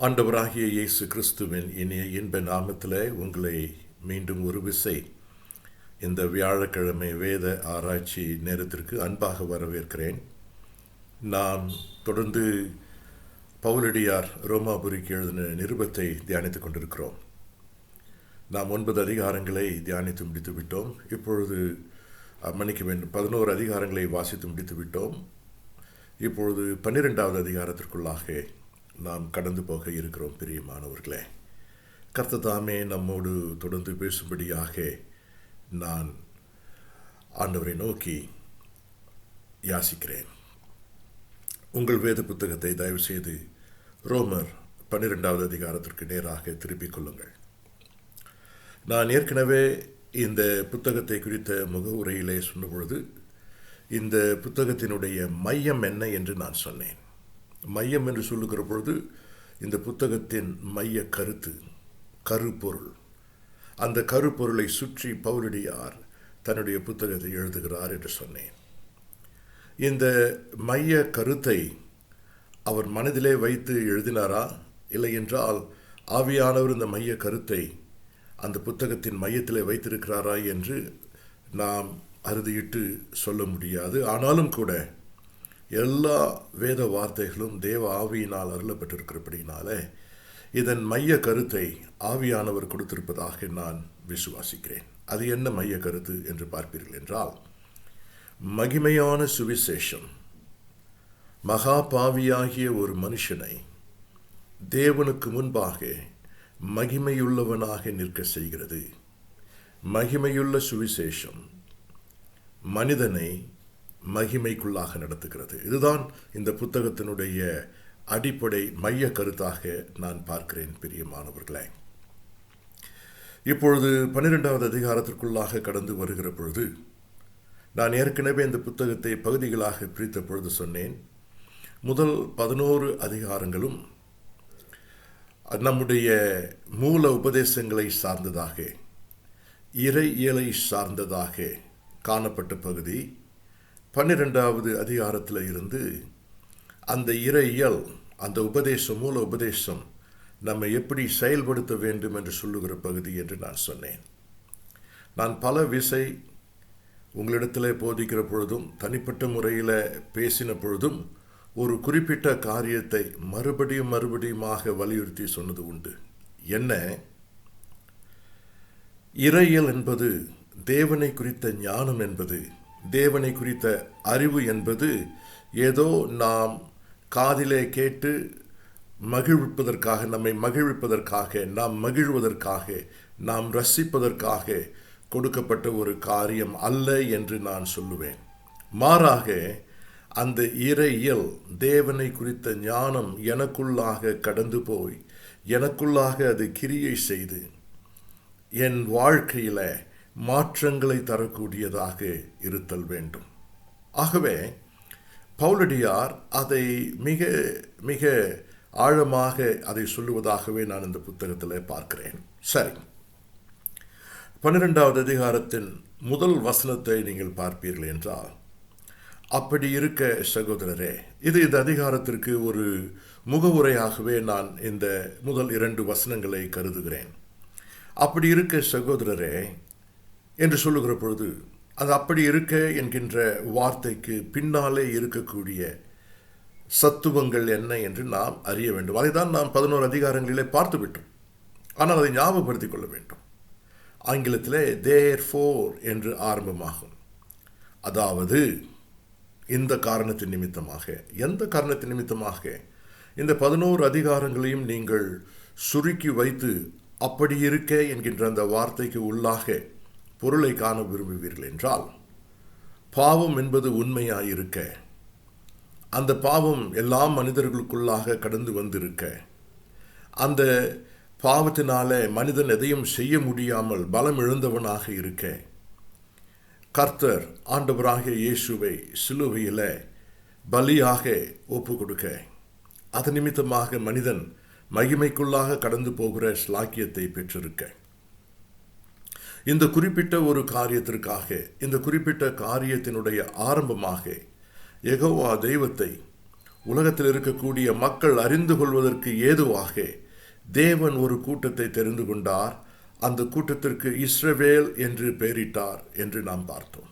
ஆண்டவராகிய இயேசு கிறிஸ்துவின் இனிய இன்ப நாமத்திலே உங்களை மீண்டும் ஒரு விசை இந்த வியாழக்கிழமை வேத ஆராய்ச்சி நேரத்திற்கு அன்பாக வரவேற்கிறேன். நாம் தொடர்ந்து பவுலடியார் ரோமாபுரிக்கு எழுதின நிருபத்தை தியானித்துக் கொண்டிருக்கிறோம். நாம் 9 அதிகாரங்களை தியானித்து முடித்து விட்டோம். இப்பொழுது மன்னிக்க வேண்டும், 11 அதிகாரங்களை வாசித்து முடித்து விட்டோம். இப்பொழுது 12வது அதிகாரத்திற்குள்ளாக நாம் கடந்து போக இருக்கிறோம். பிரியமானவர்களே, கர்த்தர் தாமே நம்மோடு தொடர்ந்து பேசும்படியாக நான் ஆண்டவரை நோக்கி யாசிக்கிறேன். உங்கள் வேத புத்தகத்தை தயவு செய்து ரோமர் 12வது அதிகாரத்திற்கு நேராக திருப்பிக் கொள்ளுங்கள். நான் ஏற்கனவே இந்த புத்தகத்தை குறித்த முகவுரையிலே சொன்னபொழுது இந்த புத்தகத்தினுடைய மையம் என்ன என்று நான் சொன்னேன். மையம் என்று சொல்லுகிற பொழுது இந்த புத்தகத்தின் மைய கருத்து, கருப்பொருள், அந்த கருப்பொருளை சுற்றி பவுலடியார் தன்னுடைய புத்தகத்தை எழுதுகிறார் என்று சொன்னேன். இந்த மைய கருத்தை அவர் மனதிலே வைத்து எழுதினாரா, இல்லை என்றால் ஆவியானவர் இந்த மைய கருத்தை அந்த புத்தகத்தின் மையத்திலே வைத்திருக்கிறாரா என்று நாம் அறுதியிட்டு சொல்ல முடியாது. ஆனாலும் கூட எல்லா வேத வார்த்தைகளும் தேவ ஆவியினால் அருளப்பட்டிருக்கிறபடினாலே இதன் மைய கருத்தை ஆவியானவர் கொடுத்திருப்பதாக நான் விசுவாசிக்கிறேன். அது என்ன மைய கருத்து என்று பார்ப்பீர்கள் என்றால், மகிமையான சுவிசேஷம் மகா பாவியாகிய ஒரு மனுஷனை தேவனுக்கு முன்பாக மகிமையுள்ளவனாக நிற்க செய்கிறது. மகிமையுள்ள சுவிசேஷம் மனிதனை மகிமைக்குள்ளாக நடத்துகிறது. இதுதான் இந்த புத்தகத்தினுடைய அடிப்படை மைய கருத்தாக நான் பார்க்கிறேன். பிரியமானவர்களே, இப்பொழுது 12வது அதிகாரத்திற்குள்ளாக கடந்து வருகிற பொழுது நான் ஏற்கனவே இந்த புத்தகத்தை பகுதிகளாக பிரித்த பொழுது சொன்னேன். முதல் 11 அதிகாரங்களும் நம்முடைய மூல உபதேசங்களை சார்ந்ததாக, இறையியலை சார்ந்ததாக காணப்பட்ட பகுதி. 12வது அதிகாரத்தில் இருந்து அந்த இறையியல், அந்த உபதேசம், மூல உபதேசம் நம்மை எப்படி செயல்படுத்த வேண்டும் என்று சொல்லுகிற பகுதி என்று நான் சொன்னேன். நான் பல விசை உங்களிடத்தில் போதிக்கிற பொழுதும் தனிப்பட்ட முறையில் பேசின பொழுதும் ஒரு குறிப்பிட்ட காரியத்தை மறுபடியுமாக வலியுறுத்தி சொன்னது உண்டு. என்ன? இறையியல் என்பது, தேவனை குறித்த ஞானம் என்பது, தேவனை குறித்த அறிவு என்பது ஏதோ நாம் காதிலே கேட்டு மகிழ்விப்பதற்காக, நம்மை மகிழ்விப்பதற்காக, நாம் மகிழ்வதற்காக, நாம் ரசிப்பதற்காக கொடுக்கப்பட்ட ஒரு காரியம் அல்ல என்று நான் சொல்லுவேன். மாறாக அந்த இறையியல், தேவனை குறித்த ஞானம் எனக்குள்ளாக கடந்து போய் எனக்குள்ளாக அது கிரியை செய்து என் வாழ்க்கையில் மாற்றங்களை தரக்கூடியதாக இருத்தல் வேண்டும். ஆகவே பவுலடியார் அதை மிக மிக ஆழமாக அதை சொல்லுவதாகவே நான் இந்த புத்தகத்தில் பார்க்கிறேன். சரி, 12வது அதிகாரத்தின் முதல் வசனத்தை நீங்கள் பார்ப்பீர்கள் என்றால், அப்படி இருக்க சகோதரரே, இது இந்த அதிகாரத்திற்கு ஒரு முகவுரையாகவே நான் இந்த முதல் 2 வசனங்களை கருதுகிறேன். அப்படி இருக்க சகோதரரே என்று சொல்லுகிற பொழுது, அது அப்படி இருக்க என்கின்ற வார்த்தைக்கு பின்னாலே இருக்கக்கூடிய சத்துவங்கள் என்ன என்று நாம் அறிய வேண்டும். அதை தான் நாம் 11 அதிகாரங்களிலே பார்த்து விட்டோம். ஆனால் அதை ஞாபகப்படுத்திக் கொள்ள வேண்டும். ஆங்கிலத்திலே therefore என்று ஆரம்பமாகும். அதாவது இந்த காரணத்தின் நிமித்தமாக, எந்த காரணத்தின் நிமித்தமாக இந்த 11 அதிகாரங்களையும் நீங்கள் சுருக்கி வைத்து அப்படி இருக்க என்கின்ற அந்த வார்த்தைக்கு உள்ளாக பொருளை காண விரும்புவீர்கள் என்றால், பாவம் என்பது உண்மையாயிருக்க, அந்த பாவம் எல்லா மனிதர்களுக்குள்ளாக கடந்து வந்திருக்க, அந்த பாவத்தினாலே மனிதன் எதையும் செய்ய முடியாமல் பலம் இழந்தவனாக இருக்க, கர்த்தர் ஆண்டவராகிய இயேசுவை சிலுவையில் பலியாக ஒப்பு கொடுக்க, அது நிமித்தமாக மனிதன் மகிமைக்குள்ளாக கடந்து போகிற ஸ்லாக்கியத்தை பெற்றிருக்க, இந்த குறிப்பிட்ட ஒரு காரியத்திற்காக, இந்த குறிப்பிட்ட காரியத்தினுடைய ஆரம்பமாக யெகோவா தெய்வத்தை உலகத்தில் இருக்கக்கூடிய மக்கள் அறிந்து கொள்வதற்கு ஏதுவாக தேவன் ஒரு கூட்டத்தை தெரிந்து கொண்டார். அந்த கூட்டத்திற்கு இஸ்ரவேல் என்று பெயரிட்டார் என்று நாம் பார்த்தோம்.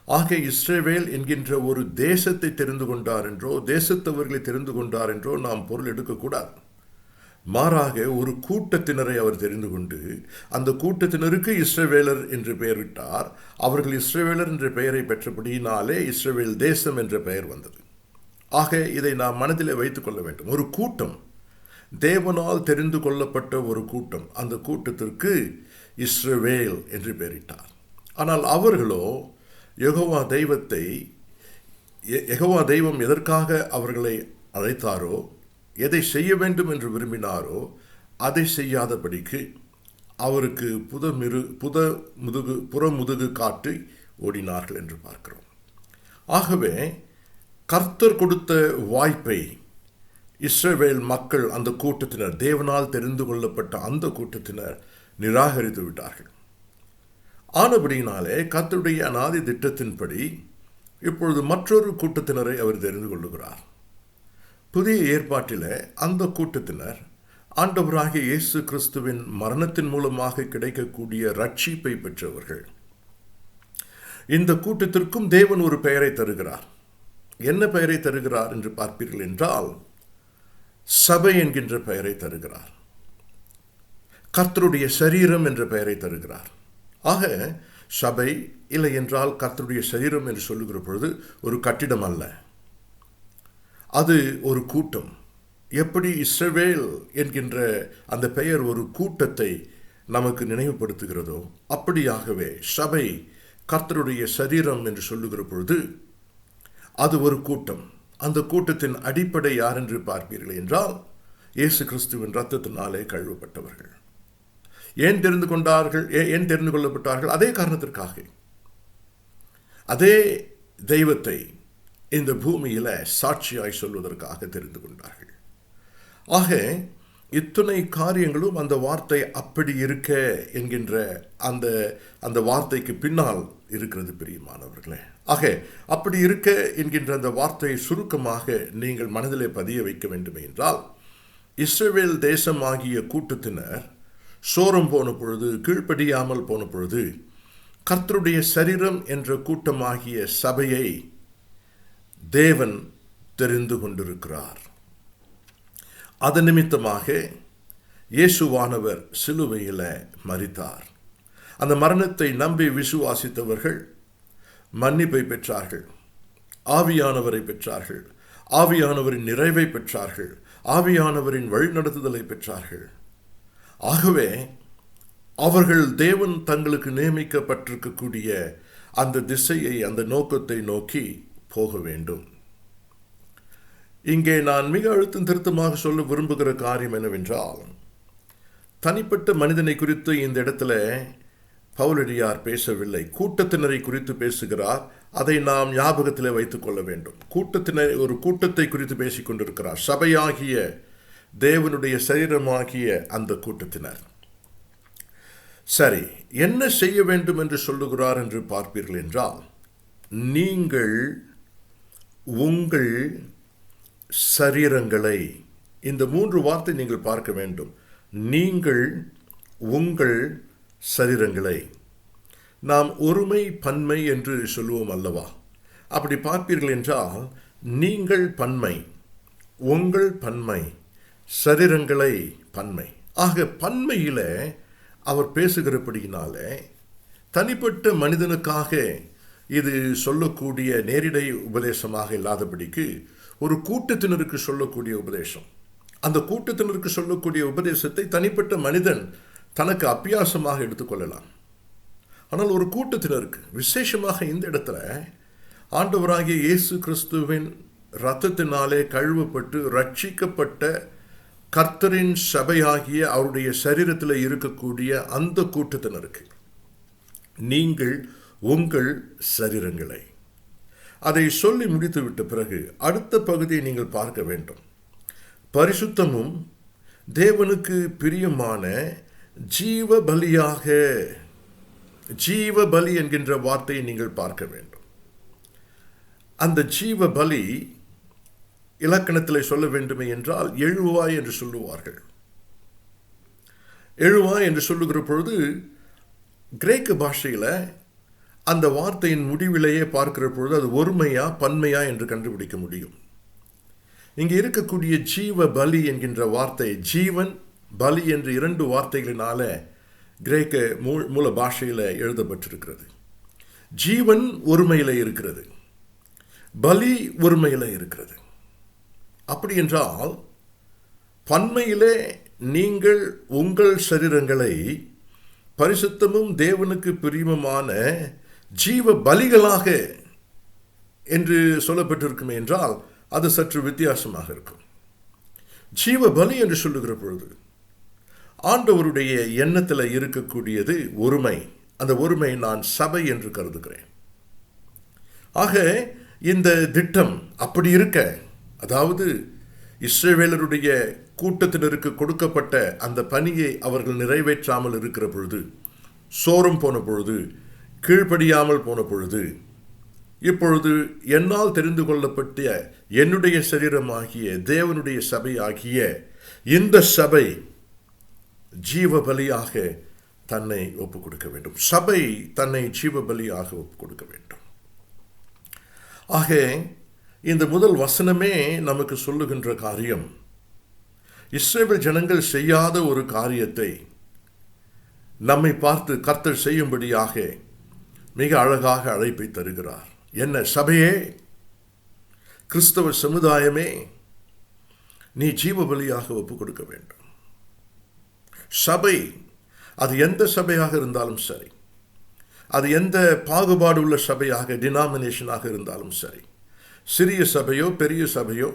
ஆக இஸ்ரவேல் என்கின்ற ஒரு தேசத்தை தெரிந்து கொண்டார் என்றோ தேசத்தவர்களை தெரிந்து கொண்டார் என்றோ நாம் பொருள் எடுக்கக்கூடாது. மாறாக ஒரு கூட்டத்தினரை அவர் தெரிந்து கொண்டு அந்த கூட்டத்தினருக்கு இஸ்ரவேலர் என்று பெயரிட்டார். அவர்கள் இஸ்ரவேலர் என்ற பெயரை பெற்றபடியினாலே இஸ்ரவேல் தேசம் என்ற பெயர் வந்தது. ஆக இதை நாம் மனதிலே வைத்துக் கொள்ள வேண்டும். ஒரு கூட்டம், தேவனால் தெரிந்து கொள்ளப்பட்ட ஒரு கூட்டம், அந்த கூட்டத்திற்கு இஸ்ரவேல் என்று பெயரிட்டார். ஆனால் அவர்களோ யெகோவா தெய்வம் எதற்காக அவர்களை அழைத்தாரோ, எதை செய்ய வேண்டும் என்று விரும்பினாரோ அதை செய்யாதபடிக்கு அவருக்கு புறமுதுகு காட்டி ஓடினார்கள் என்று பார்க்கிறோம். ஆகவே கர்த்தர் கொடுத்த வாய்ப்பை இஸ்ரவேல் மக்கள், அந்த கூட்டத்தினர், தேவனால் தெரிந்து கொள்ளப்பட்ட அந்த கூட்டத்தினர் நிராகரித்து விட்டார்கள். ஆனபடியினாலே கர்த்தருடைய அநாதி திட்டத்தின்படி இப்பொழுது மற்றொரு கூட்டத்தினரை அவர் தெரிந்து கொள்ளுகிறார். புதிய ஏற்பாட்டில் அந்த கூட்டத்தினர் ஆண்டவராகிய இயேசு கிறிஸ்துவின் மரணத்தின் மூலமாக கிடைக்கக்கூடிய ரட்சிப்பை பெற்றவர்கள். இந்த கூட்டத்திற்கும் தேவன் ஒரு பெயரை தருகிறார். என்ன பெயரை தருகிறார் என்று பார்ப்பீர்கள் என்றால், சபை என்கின்ற பெயரை தருகிறார். கர்த்தருடைய சரீரம் என்ற பெயரை தருகிறார். ஆக சபை இல்லை என்றால் கர்த்தருடைய சரீரம் என்று சொல்லுகிற பொழுது ஒரு கட்டிடம் அல்ல, அது ஒரு கூட்டம். எப்படி இஸ்ரவேல் என்கின்ற அந்த பெயர் ஒரு கூட்டத்தை நமக்கு நினைவுபடுத்துகிறதோ, அப்படியாகவே சபை கர்த்தருடைய சரீரம் என்று சொல்லுகிற பொழுது அது ஒரு கூட்டம். அந்த கூட்டத்தின் அடிப்படை யார் என்று பார்ப்பீர்கள் என்றால், இயேசு கிறிஸ்துவின் இரத்தத்தினாலே கழுவப்பட்டவர்கள். ஏன் தெரிந்து கொள்ளப்பட்டார்கள்? அதே காரணத்திற்காக. அதே தெய்வத்தை இந்த பூமியில சாட்சியாய் சொல்வதற்காக தெரிந்து கொண்டார்கள். ஆக இத்தனை காரியங்களும் அந்த வார்த்தை அப்படி இருக்க என்கின்ற அந்த வார்த்தைக்கு பின்னால் இருக்கிறது பிரியமானவர்களே. ஆக அப்படி இருக்க என்கின்ற அந்த வார்த்தையை சுருக்கமாக நீங்கள் மனதிலே பதிய வைக்க வேண்டும் என்றால், இஸ்ரவேல் தேசமாகிய கூட்டத்தினர் சோரம் போன பொழுது, கீழ்ப்படியாமல் போன பொழுது, கர்த்தருடைய சரீரம் என்ற கூட்டமாகிய சபையை தேவன் தெரிந்து கொண்டிருக்கிறார். அதன் நிமித்தமாக இயேசுவானவர் சிலுவையில் மரித்தார். அந்த மரணத்தை நம்பி விசுவாசித்தவர்கள் மன்னிப்பை பெற்றார்கள், ஆவியானவரை பெற்றார்கள், ஆவியானவரின் நிறைவை பெற்றார்கள், ஆவியானவரின் வழிநடத்துதலை பெற்றார்கள். ஆகவே அவர்கள் தேவன் தங்களுக்கு நியமிக்கப்பட்டிருக்கக்கூடிய அந்த திசையை, அந்த நோக்கத்தை நோக்கி போக வேண்டும். இங்கே நான் மிக அழுத்தம் திருத்தமாக சொல்ல விரும்புகிற காரியம் என்னவென்றால், தனிப்பட்ட மனிதனை குறித்து இந்த இடத்துல பவுலடியார் பேசவில்லை, கூட்டத்தினரை குறித்து பேசுகிறார். அதை நாம் ஞாபகத்தில் வைத்துக் கொள்ள வேண்டும். ஒரு கூட்டத்தை குறித்து பேசிக் கொண்டிருக்கிறார், சபையாகிய தேவனுடைய சரீரமாகிய அந்த கூட்டத்தினர். சரி, என்ன செய்ய வேண்டும் என்று சொல்லுகிறார் என்று பார்ப்பீர்கள் என்றால், நீங்கள் உங்கள் சரீரங்களை, இந்த 3 வார்த்தை நீங்கள் பார்க்க வேண்டும். நீங்கள் உங்கள் சரீரங்களை. நாம் ஒருமை பன்மை என்று சொல்லுவோம் அல்லவா? அப்படி பார்ப்பீர்கள் என்றால், நீங்கள் பன்மை, உங்கள் பன்மை, சரீரங்களை பன்மை. ஆக பன்மையில அவர் பேசுகிறபடியினாலே தனிப்பட்ட மனிதனுக்காக இது சொல்லக்கூடிய நேரிடை உபதேசமாக இல்லாதபடிக்கு ஒரு கூட்டத்தினருக்கு சொல்லக்கூடிய உபதேசம். அந்த கூட்டத்தினருக்கு சொல்லக்கூடிய உபதேசத்தை தனிப்பட்ட மனிதன் தனக்கு அபியாசமாக எடுத்துக்கொள்ளலாம். ஆனால் ஒரு கூட்டத்தினருக்கு, விசேஷமாக இந்த இடத்துல ஆண்டவராகிய இயேசு கிறிஸ்துவின் இரத்தத்தினாலே கழுவப்பட்டு ரட்சிக்கப்பட்ட கர்த்தரின் சபையாகிய அவருடைய சரீரத்தில் இருக்கக்கூடிய அந்த கூட்டத்தினருக்கு, நீங்கள் உங்கள் சரீரங்களை, அதை சொல்லி முடித்துவிட்ட பிறகு அடுத்த பகுதியை நீங்கள் பார்க்க வேண்டும். பரிசுத்தமும் தேவனுக்கு பிரியமான ஜீவ பலியாக, ஜீவ பலி என்கின்ற வார்த்தையை நீங்கள் பார்க்க வேண்டும். அந்த ஜீவ பலி இலக்கணத்தில் சொல்ல வேண்டுமே என்றால் எழுவாய் என்று சொல்லுவார்கள். எழுவாய் என்று சொல்லுகிற பொழுது கிரேக்க பாஷையில் அந்த வார்த்தையின் முடிவிலேயே பார்க்கிற பொழுது அது ஒருமையா பன்மையா என்று கண்டுபிடிக்க முடியும். இங்கே இருக்கக்கூடிய ஜீவ பலி என்கின்ற வார்த்தை ஜீவன் பலி என்று 2 வார்த்தைகளினால கிரேக்க மூல பாஷையில் எழுதப்பட்டிருக்கிறது. ஜீவன் ஒருமையில் இருக்கிறது, பலி ஒருமையில் இருக்கிறது. அப்படி என்றால் பன்மையிலே நீங்கள் உங்கள் சரீரங்களை பரிசுத்தமும் தேவனுக்கு பிரியமுமான ஜீவ பலிகளாக என்று சொல்லப்பட்டிருக்குமே என்றால் அது சற்று வித்தியாசமாக இருக்கும். ஜீவ பலி என்று சொல்லுகிற பொழுது ஆண்டவருடைய எண்ணத்தில் இருக்கக்கூடியது ஒருமை. அந்த ஒருமை நான் சபை என்று கருதுகிறேன். ஆக இந்த திட்டம் அப்படி இருக்க, அதாவது இஸ்ரவேலருடைய கூட்டத்தினருக்கு கொடுக்கப்பட்ட அந்த பணியை அவர்கள் நிறைவேற்றாமல் இருக்கிற பொழுது, சோரம் போன பொழுது, கீழ்ப்படியாமல் போன பொழுது, இப்பொழுது என்னால் தெரிந்து கொள்ளப்பட்ட என்னுடைய சரீரமாகிய தேவனுடைய சபை ஆகிய இந்த சபை ஜீவ பலியாக தன்னை ஒப்புக் கொடுக்க வேண்டும். சபை தன்னை ஜீவ பலியாக ஒப்புக் கொடுக்க வேண்டும். ஆக இந்த முதல் வசனமே நமக்கு சொல்லுகின்ற காரியம், இஸ்ரவேல் ஜனங்கள் செய்யாத ஒரு காரியத்தை நம்மை பார்த்து கர்த்தர் செய்யும்படியாக மிக அழகாக அழைப்பை தருகிறார். என்ன? சபையே, கிறிஸ்தவ சமுதாயமே, நீ ஜீவ பலியாக ஒப்புக் கொடுக்க வேண்டும். சபை, அது எந்த சபையாக இருந்தாலும் சரி, அது எந்த பாகுபாடு உள்ள சபையாக டினாமினேஷனாக இருந்தாலும் சரி, சிறிய சபையோ பெரிய சபையோ,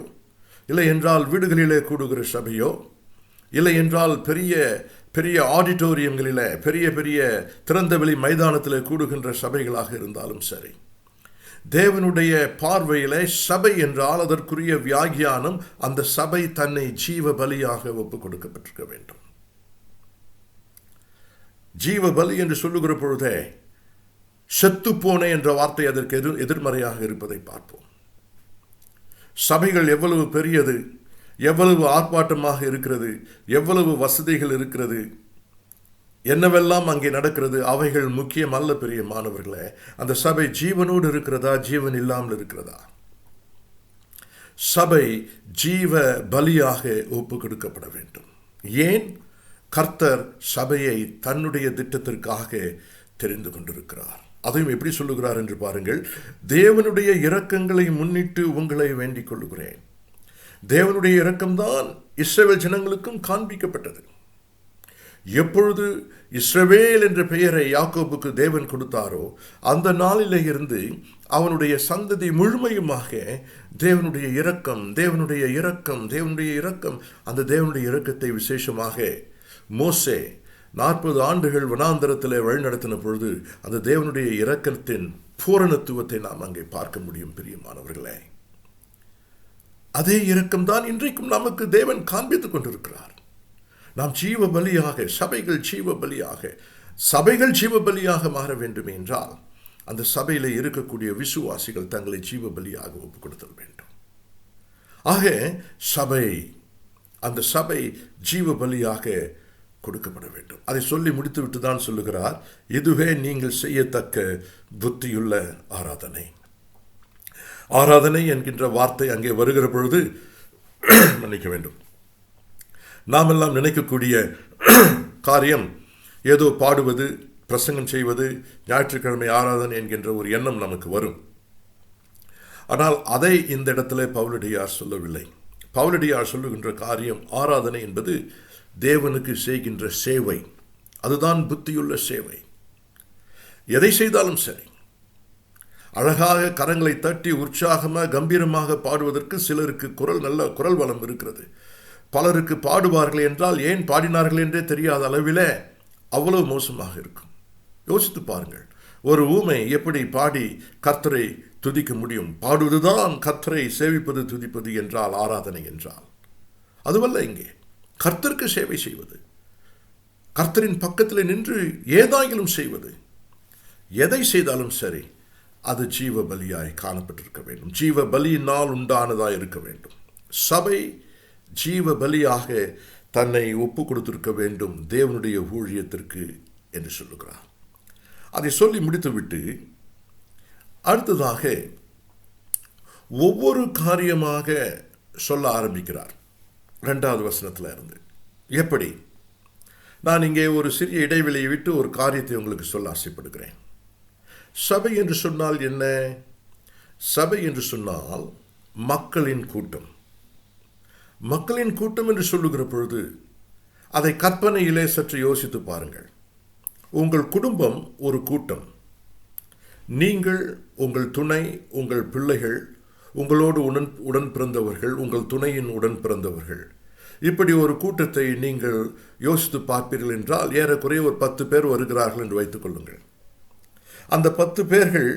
இல்லை என்றால் வீடுகளிலே கூடுகிற சபையோ, இல்லை என்றால் பெரிய பெரிய ஆடிட்டோரியங்களில் பெரிய பெரிய திறந்தவெளி மைதானத்தில் கூடுகின்ற சபைகளாக இருந்தாலும் சரி, தேவனுடைய பார்வையிலே சபை என்றால் அதற்குரிய வியாக்கியானம் அந்த சபை தன்னை ஜீவ பலியாக ஒப்புக் கொடுக்கப்பட்டிருக்க வேண்டும். ஜீவ பலி என்று சொல்லுகிற பொழுதே செத்துப்போனே என்ற வார்த்தை அதற்கு எதிர்மறையாக இருப்பதை பார்ப்போம். சபைகள் எவ்வளவு பெரியது, எவ்வளவு ஆர்ப்பாட்டமாக இருக்கிறது, எவ்வளவு வசதிகள் இருக்கிறது, என்னவெல்லாம் அங்கே நடக்கிறது, அவைகள் முக்கியம் அல்ல. பெரிய மாணவர்களே, அந்த சபை ஜீவனோடு இருக்கிறதா, ஜீவன் இல்லாமல் இருக்கிறதா? சபை ஜீவ பலியாக ஒப்பு கொடுக்கப்பட வேண்டும். ஏன்? கர்த்தர் சபையை தன்னுடைய திட்டத்திற்காக தெரிந்து கொண்டிருக்கிறார். அதையும் எப்படி சொல்லுகிறார் என்று பாருங்கள். தேவனுடைய இரக்கங்களை முன்னிட்டு உங்களை வேண்டிக் கொள்ளுகிறேன். தேவனுடைய இரக்கம்தான் இஸ்ரவேல் ஜனங்களுக்கும் காண்பிக்கப்பட்டது. எப்பொழுது இஸ்ரவேல் என்ற பெயரை யாக்கோபுக்கு தேவன் கொடுத்தாரோ அந்த நாளிலே இருந்து அவனுடைய சந்ததி முழுமையுமாக தேவனுடைய இரக்கம், தேவனுடைய இரக்கம், தேவனுடைய இரக்கம், அந்த தேவனுடைய இரக்கத்தை விசேஷமாக மோசே 40 ஆண்டுகள் வனாந்தரத்தில் வழிநடத்தின பொழுது அந்த தேவனுடைய இரக்கத்தின் பூரணத்துவத்தை நாம் அங்கே பார்க்க முடியும். பிரியமானவர்களே, அதே இரக்கம்தான் இன்றைக்கும் நமக்கு தேவன் காண்பித்துக் கொண்டிருக்கிறார். நாம் ஜீவ பலியாக, சபைகள் ஜீவ பலியாக மாற வேண்டும் என்றால் அந்த சபையில் இருக்கக்கூடிய விசுவாசிகள் தங்களை ஜீவ பலியாக ஒப்புக் கொடுத்தல் வேண்டும். ஆக சபை, அந்த சபை ஜீவ பலியாக கொடுக்கப்பட வேண்டும். அதை சொல்லி முடித்துவிட்டு தான் சொல்லுகிறார், இதுவே நீங்கள் செய்யத்தக்க புத்தியுள்ள ஆராதனை. ஆராதனை என்கின்ற வார்த்தை அங்கே வருகிற பொழுது மன்னிக்க வேண்டும், நாம் எல்லாம் நினைக்கக்கூடிய காரியம் ஏதோ பாடுவது, பிரசங்கம் செய்வது, ஞாயிற்றுக்கிழமை ஆராதனை என்கின்ற ஒரு எண்ணம் நமக்கு வரும். ஆனால் அதை இந்த இடத்துல பவுலடியார் சொல்லவில்லை. பவுலடியார் சொல்லுகின்ற காரியம், ஆராதனை என்பது தேவனுக்கு செய்கின்ற சேவை. அதுதான் புத்தியுள்ள சேவை. எதை செய்தாலும் சரி, அழகாக கரங்களை தட்டி உற்சாகமாக கம்பீரமாக பாடுவதற்கு சிலருக்கு நல்ல குரல் வளம் இருக்கிறது. பலருக்கு பாடுவார்கள் என்றால் ஏன் பாடினார்கள் என்றே தெரியாத அளவில் அவ்வளவு மோசமாக இருக்கும். யோசித்து பாருங்கள், ஒரு ஊமை எப்படி பாடி கர்த்தரை துதிக்க முடியும்? பாடுவதுதான் கர்த்தரை சேவிப்பது, துதிப்பது என்றால் ஆராதனை என்றால் அதுவல்ல. இங்கே கர்த்தருக்கு சேவை செய்வது, கர்த்தரின் பக்கத்தில் நின்று ஏதாயிலும் செய்வது, எதை செய்தாலும் சரி அது ஜீவ பலியாய் காணப்பட்டிருக்க வேண்டும். ஜீவ பலியினால் உண்டானதாய் இருக்க வேண்டும். சபை ஜீவ பலியாக தன்னை ஒப்பு கொடுத்திருக்க வேண்டும் தேவனுடைய ஊழியத்திற்கு என்று சொல்லுகிறார். அதை சொல்லி முடித்துவிட்டு அடுத்ததாக ஒவ்வொரு காரியமாக சொல்ல ஆரம்பிக்கிறார். 2வது வசனத்தில் இருந்து எப்படி? நான் இங்கே ஒரு சிறிய இடைவெளியை விட்டு ஒரு காரியத்தை உங்களுக்கு சொல்ல ஆசைப்படுகிறேன். சபை என்று சொன்னால் என்ன? சபை என்று சொன்னால் மக்களின் கூட்டம். மக்களின் கூட்டம் என்று சொல்லுகிற பொழுது அதை கற்பனையிலே சற்று யோசித்து பாருங்கள். உங்கள் குடும்பம் ஒரு கூட்டம். நீங்கள், உங்கள் துணை, உங்கள் பிள்ளைகள், உங்களோடு உடன் பிறந்தவர்கள், உங்கள் துணையின் உடன் பிறந்தவர்கள், இப்படி ஒரு கூட்டத்தை நீங்கள் யோசித்து பார்ப்பீர்கள் என்றால் ஏறக்குறைய ஒரு 10 பேர் வருகிறார்கள் என்று வைத்துக் கொள்ளுங்கள். அந்த 10 பேர்கள்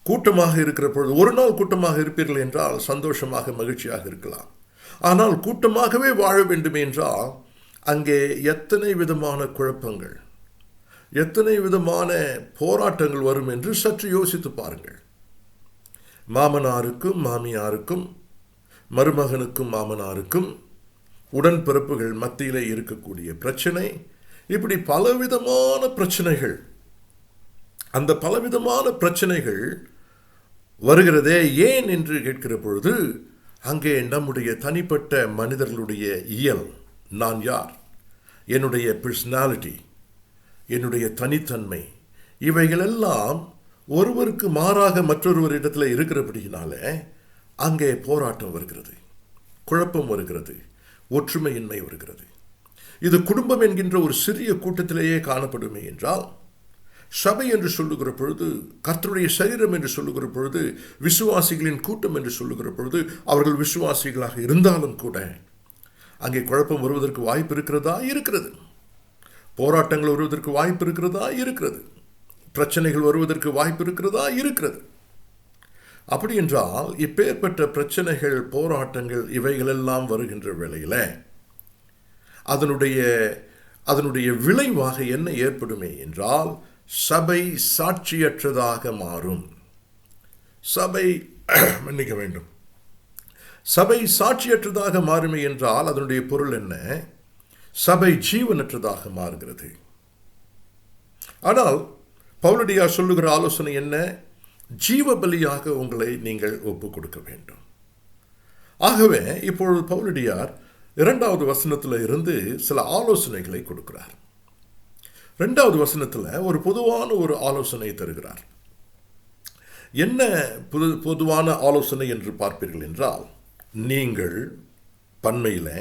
கூட்டமாக இருக்கிற பொழுது, ஒரு நாள் கூட்டமாக இருப்பீர்கள் என்றால் சந்தோஷமாக மகிழ்ச்சியாக இருக்கலாம். ஆனால் கூட்டமாகவே வாழ வேண்டும் என்றால் அங்கே எத்தனை விதமான குழப்பங்கள், எத்தனை விதமான போராட்டங்கள் வரும் என்று சற்று யோசித்து பாருங்கள். மாமனாருக்கும் மாமியாருக்கும், மருமகனுக்கும் மாமனாருக்கும், உடன்பிறப்புகள் மத்தியிலே இருக்கக்கூடிய பிரச்சனை, இப்படி பலவிதமான பிரச்சனைகள். அந்த பலவிதமான பிரச்சனைகள் வருகிறதே ஏன் என்று கேட்கிற பொழுது அங்கே நம்முடைய தனிப்பட்ட மனிதர்களுடைய இயல், நான் யார், என்னுடைய பர்சனாலிட்டி, என்னுடைய தனித்தன்மை, இவைகளெல்லாம் ஒருவருக்கு மாறாக மற்றொருவரிடத்தில் இருக்கிறபடியினால அங்கே போராட்டம் வருகிறது, குழப்பம் வருகிறது, ஒற்றுமையின்மை வருகிறது. இது குடும்பம் என்கின்ற ஒரு சிறிய கூட்டத்திலேயே காணப்படுமே என்றால், சபை என்று சொல்லுகிற பொழுது, கர்த்தருடைய சரீரம் என்று சொல்லுகிற பொழுது, விசுவாசிகளின் கூட்டம் என்று சொல்லுகிற பொழுது, அவர்கள் விசுவாசிகளாக இருந்தாலும் கூட அங்கே குழப்பம் வருவதற்கு வாய்ப்பு இருக்கிறதா? இருக்கிறது. போராட்டங்கள் வருவதற்கு வாய்ப்பு இருக்கிறதா? இருக்கிறது. பிரச்சனைகள் வருவதற்கு வாய்ப்பு இருக்கிறதா? இருக்கிறது. அப்படி என்றால் இப்பேற்பட்ட பிரச்சனைகள், போராட்டங்கள் இவைகளெல்லாம் வருகின்ற வேளையில் அதனுடைய விளைவாக என்ன ஏற்படுமே என்றால் சபை சாட்சியற்றதாக மாறும். சபை மன்னிக்க வேண்டும், சபை சாட்சியற்றதாக மாறுமே என்றால் அதனுடைய பொருள் என்ன? சபை ஜீவனற்றதாக மாறுகிறது. ஆனால் பவுலடியார் சொல்லுகிற ஆலோசனை என்ன? ஜீவ பலியாக உங்களை நீங்கள் ஒப்புக் கொடுக்க வேண்டும். ஆகவே இப்பொழுது பவுலடியார் 2வது வசனத்தில் இருந்து சில ஆலோசனைகளை கொடுக்கிறார். 2வது வசனத்தில் ஒரு பொதுவான ஒரு ஆலோசனை தருகிறார். என்ன பொதுவான ஆலோசனை என்று பார்ப்பீர்கள் என்றால், நீங்கள் பன்மையில்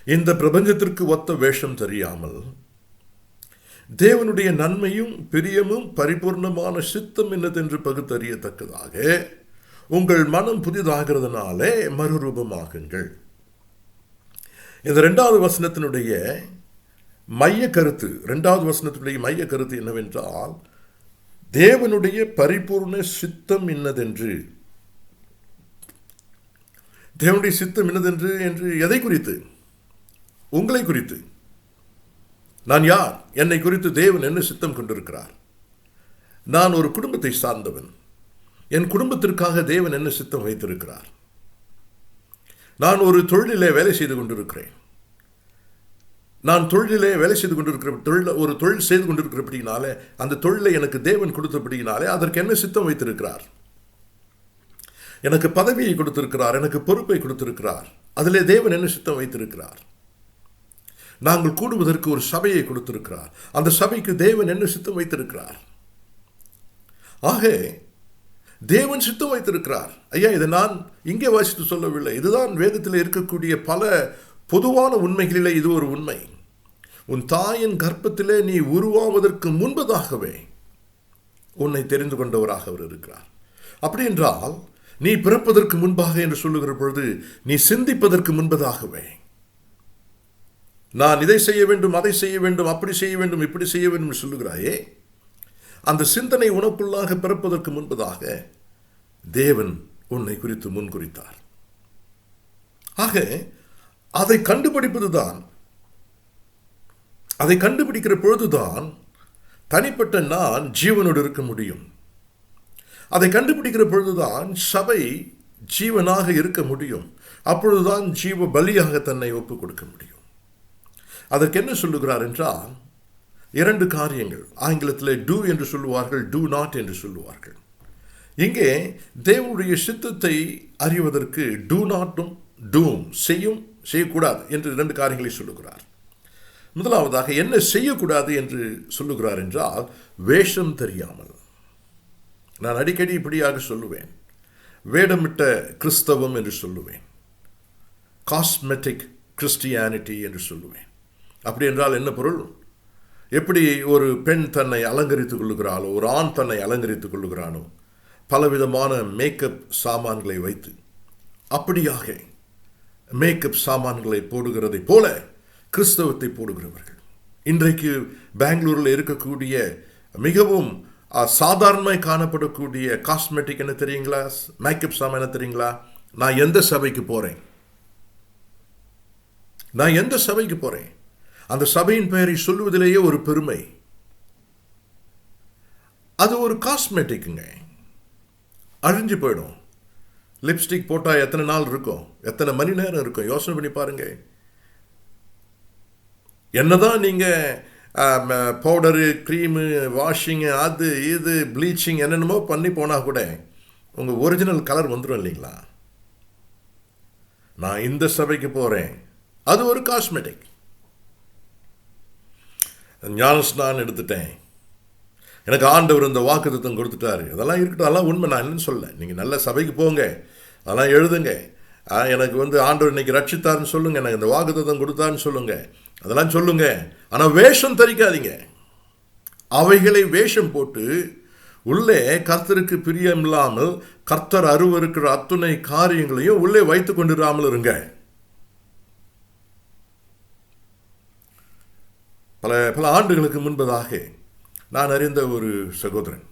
இந்த பிரபஞ்சத்திற்கு ஒத்த வேஷம் தெரியாமல் தேவனுடைய நன்மையும் பிரியமும் பரிபூர்ணமான சித்தம் என்னதென்று பகுத்தறியத்தக்கதாக உங்கள் மனம் புதிதாகிறதுனாலே மறுரூபமாகுங்கள். இந்த 2வது வசனத்தினுடைய மைய கருத்து, 2வது வசனத்தினுடைய மைய கருத்து என்னவென்றால், தேவனுடைய பரிபூர்ண சித்தம் என்னதென்று. தேவனுடைய சித்தம் என்னதென்று என்று எதை குறித்து? உங்களை குறித்து. நான் யார்? என்னை குறித்து தேவன் என்ன சித்தம் கொண்டிருக்கிறார்? நான் ஒரு குடும்பத்தை சார்ந்தவன். என் குடும்பத்திற்காக தேவன் என்ன சித்தம் வைத்திருக்கிறார்? நான் ஒரு தொழிலிலே வேலை செய்து கொண்டிருக்கிறேன். நான் தொழிலே வேலை செய்து கொண்டிருக்கிற ஒரு தொழில் செய்து கொண்டிருக்கிறபடினாலே, அந்த தொழிலை எனக்கு தேவன் கொடுத்தபடினாலே அதற்கு என்ன சித்தம் வைத்திருக்கிறார்? எனக்கு பதவியை கொடுத்திருக்கிறார், எனக்கு பொறுப்பை கொடுத்திருக்கிறார். அதிலே தேவன் என்ன சித்தம் வைத்திருக்கிறார்? நாங்கள் கூடுவதற்கு ஒரு சபையை கொடுத்திருக்கிறார். அந்த சபைக்கு தேவன் என்ன சித்தம் வைத்திருக்கிறார்? ஆக தேவன் சித்தம் வைத்திருக்கிறார். ஐயா, இதை நான் இங்கே வாசித்து சொல்லவில்லை. இதுதான் வேதத்தில் இருக்கக்கூடிய பல பொதுவான உண்மைகளிலே இது ஒரு உண்மை. உன் தாயின் கர்ப்பத்திலே நீ உருவாவதற்கு முன்பதாகவே உன்னை தெரிந்து கொண்டவராக அவர் இருக்கிறார். அப்படி என்றால் நீ பிறப்பதற்கு முன்பாக என்று சொல்லுகிற பொழுது நீ சிந்திப்பதற்கு முன்பதாகவே, நான் இதை செய்ய வேண்டும், அதை செய்ய வேண்டும், அப்படி செய்ய வேண்டும், இப்படி செய்ய வேண்டும் சொல்லுகிறாயே, அந்த சிந்தனை உனக்குள்ளாக பிறப்பதற்கு முன்பதாக தேவன் உன்னை குறித்து முன்குறித்தார். ஆக அதை கண்டுபிடிப்பதுதான், அதை கண்டுபிடிக்கிற பொழுதுதான் தனிப்பட்ட நான் ஜீவனோடு இருக்க முடியும். அதை கண்டுபிடிக்கிற பொழுதுதான் சபை ஜீவனாக இருக்க முடியும். அப்பொழுதுதான் ஜீவ பலியாக தன்னை ஒப்புக் கொடுக்க முடியும். அதற்கு என்ன சொல்லுகிறார் என்றால், 2 காரியங்கள். ஆங்கிலத்தில் டூ என்று சொல்லுவார்கள், டூ நாட் என்று சொல்லுவார்கள். இங்கே தேவனுடைய சித்தத்தை அறிவதற்கு டூ நாட்டும் டூம், செய்யும் செய்யக்கூடாது என்று 2 காரியங்களை சொல்லுகிறார். முதலாவதாக என்ன செய்யக்கூடாது என்று சொல்லுகிறார் என்றால், வேஷம் தெரியாமல். நான் அடிக்கடி இப்படியாக சொல்லுவேன், வேடமிட்ட கிறிஸ்தவம் என்று சொல்லுவேன், காஸ்மெட்டிக் கிறிஸ்டியானிட்டி என்று சொல்லுவேன். அப்படி என்றால் என்ன பொருள்? எப்படி ஒரு பெண் தன்னை அலங்கரித்துக் கொள்ளுகிறாளோ, ஒரு ஆண் தன்னை அலங்கரித்துக் கொள்ளுகிறானோ, பலவிதமான மேக்கப் சாமான்களை வைத்து, அப்படியாக மேக்கப் சாமான்களை போடுகிறதை போல கிறிஸ்தவத்தை போடுகிறவர்கள். இன்றைக்கு பெங்களூரில் இருக்கக்கூடிய மிகவும் சாதாரணமாய் காணப்படக்கூடிய காஸ்மெட்டிக் என்ன தெரியுங்களா? மேக்கப் சாமான் என்ன தெரியுங்களா? நான் எந்த சபைக்கு போகிறேன், நான் எந்த சபைக்கு போகிறேன், அந்த சபையின் பெயரை சொல்லுவதிலேயே ஒரு பெருமை. அது ஒரு காஸ்மெட்டிக்குங்க. அழிஞ்சு போயிடும். லிப்ஸ்டிக் போட்டால் எத்தனை நாள் இருக்கும், எத்தனை மணி நேரம் இருக்கும்? யோசனை பண்ணி பாருங்க. என்னதான் நீங்கள் பவுடரு, க்ரீமு, வாஷிங்கு, அது இது ப்ளீச்சிங் என்னென்னமோ பண்ணி போனால் கூட உங்கள் ஒரிஜினல் கலர் வந்துடும் இல்லைங்களா? நான் இந்த சபைக்கு போகிறேன், அது ஒரு காஸ்மெட்டிக். ஞானஸ்நானம் எடுத்துட்டேன், எனக்கு ஆண்டவர் இந்த வாக்குத்தத்தம் கொடுத்துட்டாரு, அதெல்லாம் இருக்கட்டும், அதெல்லாம் உண்மை, நான் என்னன்னு சொல்ல. நீங்கள் நல்ல சபைக்கு போங்க, அதெல்லாம் எழுதுங்க, எனக்கு ஆண்டவர் இன்னைக்கு ரட்சித்தாருன்னு சொல்லுங்க, எனக்கு இந்த வாக்குத்தத்தம் கொடுத்தாருன்னு சொல்லுங்க, அதெல்லாம் சொல்லுங்க. ஆனால் வேஷம் தரிக்காதீங்க. அவைகளை வேஷம் போட்டு உள்ளே கர்த்தருக்கு பிரியமில்லாமல் கர்த்தர் அருவருக்கிற அத்துணை காரியங்களையும் உள்ளே வைத்துக் கொண்டிராமல் இருங்க. பல ஆண்டுகளுக்கு முன்பதாக நான் அறிந்த ஒரு சகோதரன்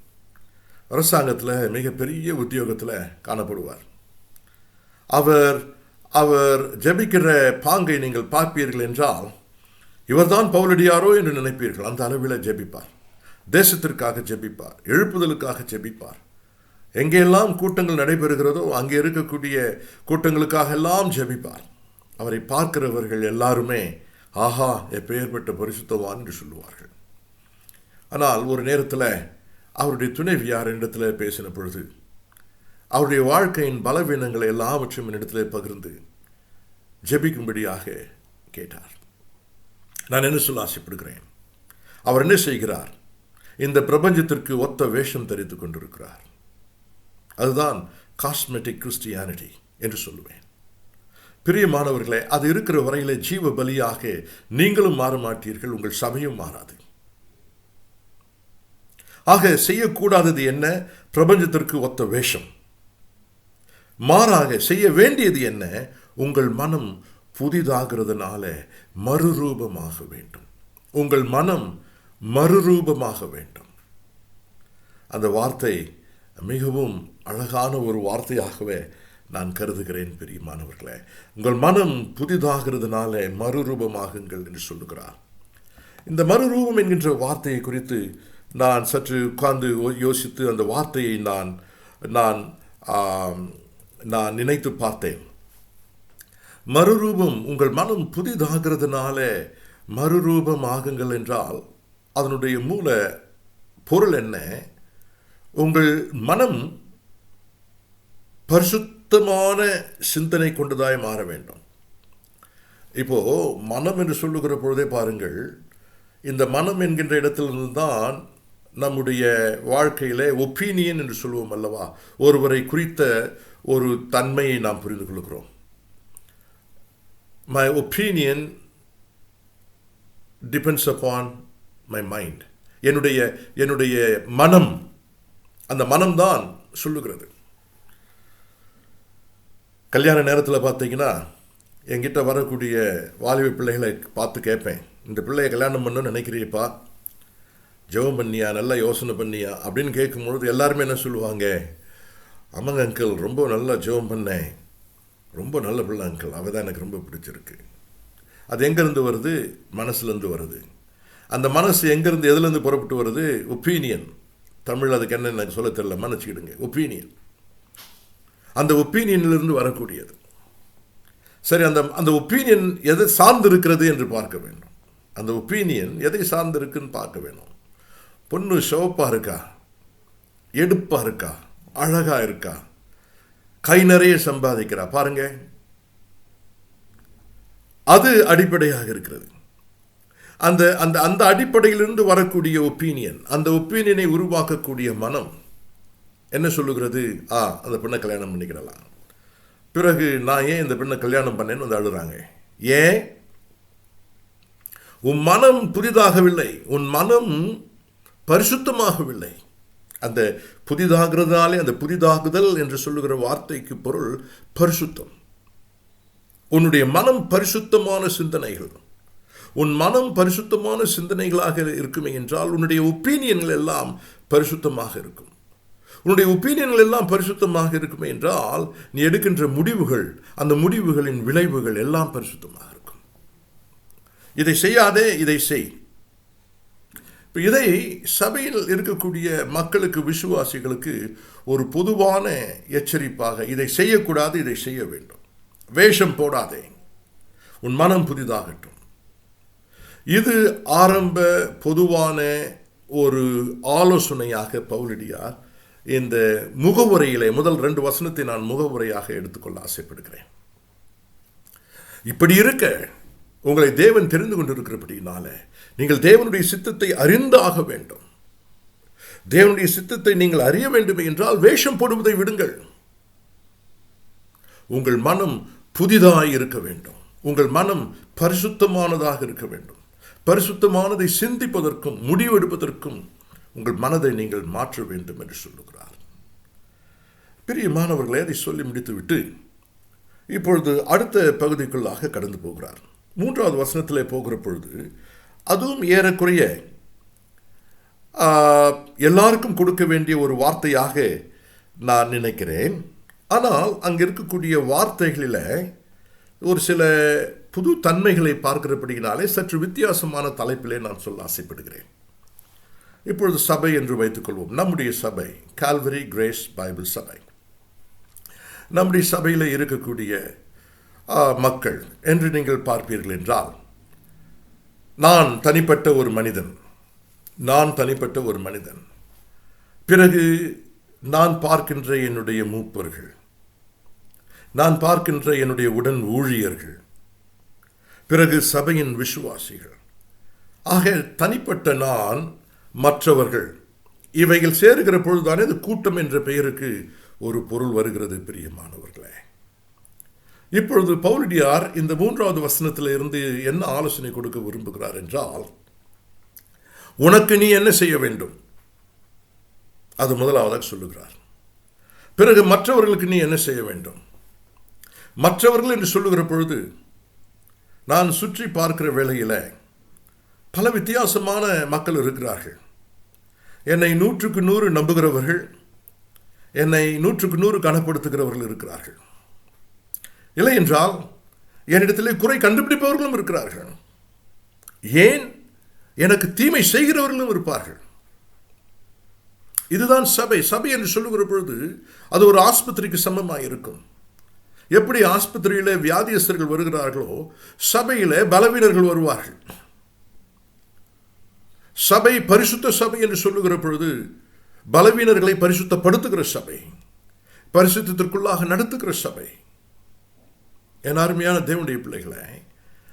அரசாங்கத்தில் மிகப்பெரிய உத்தியோகத்தில் காணப்படுவார். அவர் ஜெபிக்கிற பாங்கை நீங்கள் பார்ப்பீர்கள் என்றால், இவர்தான் பவுலடியாரோ என்று நினைப்பீர்கள். அந்த அளவில் ஜெபிப்பார், தேசத்திற்காக ஜெபிப்பார், எழுப்புதலுக்காக ஜெபிப்பார். எங்கெல்லாம் கூட்டங்கள் நடைபெறுகிறதோ அங்கே இருக்கக்கூடிய கூட்டங்களுக்காக எல்லாம் ஜெபிப்பார். அவரை பார்க்கிறவர்கள் எல்லாருமே ஆஹா எப்பேற்பட்ட பரிசுத்தவான் என்று சொல்லுவார்கள். ஆனால் ஒரு நேரத்தில் அவருடைய துணைவியார் இடத்துல பேசின பொழுது அவருடைய வாழ்க்கையின் பலவீனங்களை எல்லாவற்றையும் என்னிடத்தில் பகிர்ந்து ஜெபிக்கும்படியாக கேட்டார். நான் என்ன சொல்ல ஆசைப்படுகிறேன், அவர் என்ன செய்கிறார்? இந்த பிரபஞ்சத்திற்கு ஒத்த வேஷம் தரித்துக் கொண்டிருக்கிறார். அதுதான் காஸ்மெட்டிக் கிறிஸ்டியானிட்டி என்று சொல்லுவேன். பிரியமானவர்களே, அது இருக்கிற வரையிலே ஜீவ பலியாக நீங்களும் மாற மாட்டீர்கள், உங்கள் சபையும் மாறாது. ஆக செய்யக்கூடாதது என்ன? பிரபஞ்சத்திற்கு ஒத்த வேஷம். மாறாக செய்ய வேண்டியது என்ன? உங்கள் மனம் புதிதாகிறதுனால மறுரூபமாக வேண்டும். உங்கள் மனம் மறுரூபமாக வேண்டும். அந்த வார்த்தை மிகவும் அழகான ஒரு வார்த்தையாகவே நான் கருதுகிறேன். பிரியமானவர்களே, உங்கள் மனம் புதிதாகிறதுனால மறுரூபமாகுங்கள் என்று சொல்லுகிறார். இந்த மறுரூபம் என்கின்ற வார்த்தையை குறித்து நான் சற்று உட்கார்ந்து யோசித்து அந்த வார்த்தையை நான் நினைத்து பார்த்தேன். மறுரூபம், உங்கள் மனம் புதிதாகிறதுனால மறுரூபமாகுங்கள் என்றால் அதனுடைய மூல பொருள் என்ன? உங்கள் மனம் பரிசுத்தமான சிந்தனை கொண்டதாய் மாற வேண்டும். இப்போ மனம் என்று சொல்லுகிற பொழுதே பாருங்கள், இந்த மனம் என்கின்ற இடத்திலிருந்து தான் நம்முடைய வாழ்க்கையிலே ஒப்பீனியன் என்று சொல்லுவோம் அல்லவா, ஒருவரை குறித்த ஒரு தன்மையை நாம் புரிந்து கொள்கிறோம். My opinion depends upon my mind. என்னுடைய மனம், அந்த மனம்தான் சொல்லுகிறது. கல்யாண நேரத்தில் பார்த்தீங்கன்னா என்கிட்ட வரக்கூடிய வாலிப பிள்ளைகளை பார்த்து கேட்பேன், இந்த பிள்ளையை கல்யாணம் பண்ணணும்னு நினைக்கிறியப்பா, ஜெபம் பண்ணியா, நல்லா யோசனை பண்ணியா அப்படின்னு கேட்கும்பொழுது எல்லாருமே என்ன சொல்லுவாங்க? ஆமாங்க அங்கிள், ரொம்ப நல்லா ஜெபம் பண்ணேன், ரொம்ப நல்ல பிள்ளை அங்கிள், அவள் தான் எனக்கு ரொம்ப பிடிச்சிருக்கு. அது எங்கேருந்து வருது? மனசுலேருந்து வருது. அந்த மனசு எங்கேருந்து, எதுலேருந்து புறப்பட்டு வருது? ஒப்பீனியன். தமிழ் அதுக்கு என்ன எனக்கு சொல்ல தெரியல, மன்னிச்சுக்கிடுங்க. ஒப்பீனியன். அந்த ஒப்பீனியனிலிருந்து வரக்கூடியது. சரி, அந்த அந்த ஒப்பீனியன் எதை சார்ந்து இருக்கிறது என்று பார்க்க வேண்டும். அந்த ஒப்பீனியன் எதை சார்ந்து இருக்குன்னு பார்க்க வேணும். பொண்ணு சிவப்பா இருக்கா, எடுப்பா இருக்கா, அழகா இருக்கா, கை நிறைய சம்பாதிக்கிறா, பாருங்க, அது அடிப்படையாக இருக்கிறது. அந்த அந்த அந்த அடிப்படையிலிருந்து வரக்கூடிய ஒப்பீனியன், அந்த ஒப்பீனியனை உருவாக்கக்கூடிய மனம் என்ன சொல்லுகிறது? அந்த பெண்ணை கல்யாணம் பண்ணிக்கிடலாம். பிறகு நான் ஏன் இந்த பெண்ணை கல்யாணம் பண்ணேன்னு வந்து அழுறாங்க. ஏன்? உன் மனம் புதிதாகவில்லை, உன் மனம் பரிசுத்தமாகவில்லை. அந்த புதிதாகிறதுனாலே, அந்த புதிதாகுதல் என்று சொல்லுகிற வார்த்தைக்கு பொருள் பரிசுத்தம். உன்னுடைய மனம் பரிசுத்தமான சிந்தனைகள், உன் மனம் பரிசுத்தமான சிந்தனைகளாக இருக்குமே என்றால் உன்னுடைய ஒப்பீனியன்கள் எல்லாம் பரிசுத்தமாக இருக்கும். உன்னுடைய ஒப்பீனியன்கள் எல்லாம் பரிசுத்தமாக இருக்குமே என்றால் நீ எடுக்கின்ற முடிவுகள், அந்த முடிவுகளின் விளைவுகள் எல்லாம் பரிசுத்தமாக இருக்கும். இதை செய்யாதே, இதை செய். இதை சபையில் இருக்கக்கூடிய மக்களுக்கு, விசுவாசிகளுக்கு ஒரு பொதுவான எச்சரிப்பாக, இதை செய்யக்கூடாது, இதை செய்ய வேண்டும். வேஷம் போடாதே, உன் மனம் புதிதாகட்டும். இது ஆரம்ப பொதுவான ஒரு ஆலோசனையாக பவுலடியார் இந்த முகவுரையிலே முதல் 2 வசனத்தை நான் முகவுரையாக எடுத்துக்கொள்ள ஆசைப்படுகிறேன். இப்படி இருக்க உங்களை தேவன் தெரிந்து கொண்டிருக்கிறபடினால நீங்கள் தேவனுடைய சித்தத்தை அறிந்தாக வேண்டும். தேவனுடைய சித்தத்தை நீங்கள் அறிய வேண்டும் என்றால் வேஷம் போடுவதை விடுங்கள். உங்கள் மனம் புதிதாய் இருக்க வேண்டும். உங்கள் மனம் பரிசுத்தமானதாக இருக்க வேண்டும். பரிசுத்தமானதை சிந்திப்பதற்கும் முடிவெடுப்பதற்கும் உங்கள் மனதை நீங்கள் மாற்ற வேண்டும் என்று சொல்லுகிறார். பிரியமானவர்களை, அதை சொல்லி முடித்துவிட்டு இப்பொழுது அடுத்த பகுதிக்குள்ளாக கடந்து போகிறார். 3வது வசனத்திலே போகிற பொழுது அதுவும் ஏறக்குறைய எல்லாருக்கும் கொடுக்க வேண்டிய ஒரு வார்த்தையாக நான் நினைக்கிறேன். ஆனால் அங்கே இருக்கக்கூடிய வார்த்தைகளில் ஒரு சில புது தன்மைகளை பார்க்கிறபடினாலே சற்று வித்தியாசமான தலைப்பிலே நான் சொல்ல ஆசைப்படுகிறேன். இப்பொழுது சபை என்று வைத்துக்கொள்வோம். நம்முடைய சபை கால்வரி கிரேஸ் பைபிள் சபை. நம்முடைய சபையில் இருக்கக்கூடிய மக்கள் என்று நீங்கள் பார்ப்பீர்கள் என்றால், நான் தனிப்பட்ட ஒரு மனிதன், பிறகு நான் பார்க்கின்ற என்னுடைய மூப்பர்கள், நான் பார்க்கின்ற என்னுடைய உடன் ஊழியர்கள், பிறகு சபையின் விசுவாசிகள், ஆக தனிப்பட்ட நான், மற்றவர்கள், இவைகள் சேருகிற பொழுதுதானே இது கூட்டம் என்ற பெயருக்கு ஒரு பொருள் வருகிறது. பிரியமானவர்களே, இப்பொழுது பவுலடியார் இந்த 3வது வசனத்தில் இருந்து என்ன ஆலோசனை கொடுக்க விரும்புகிறார் என்றால், உனக்கு நீ என்ன செய்ய வேண்டும் அது முதலாவதாக சொல்லுகிறார். பிறகு மற்றவர்களுக்கு நீ என்ன செய்ய வேண்டும். மற்றவர்கள் என்று சொல்லுகிற பொழுது நான் சுற்றி பார்க்கிற வேளையில் பல வித்தியாசமான மக்கள் இருக்கிறார்கள். என்னை 100க்கு 100 நம்புகிறவர்கள், என்னை 100க்கு 100 கனப்படுத்துகிறவர்கள் இருக்கிறார்கள். இல்லை என்றால் என்னிடத்திலே குறை கண்டுபிடிப்பவர்களும் இருக்கிறார்கள். ஏன், எனக்கு தீமை செய்கிறவர்களும் இருப்பார்கள். இதுதான் சபை. சபை என்று சொல்லுகிற பொழுது அது ஒரு ஆஸ்பத்திரிக்கு சமமாக இருக்கும். எப்படி ஆஸ்பத்திரியிலே வியாதியஸ்தர்கள் வருகிறார்களோ சபையிலே பலவீனர்கள் வருவார்கள். சபை பரிசுத்த சபை என்று சொல்லுகிற பொழுது பலவீனர்களை பரிசுத்தப்படுத்துகிற சபை, பரிசுத்தத்திற்குள்ளாக நடத்துகிற சபை. என் அருமையான தேவனுடைய பிள்ளைகளை,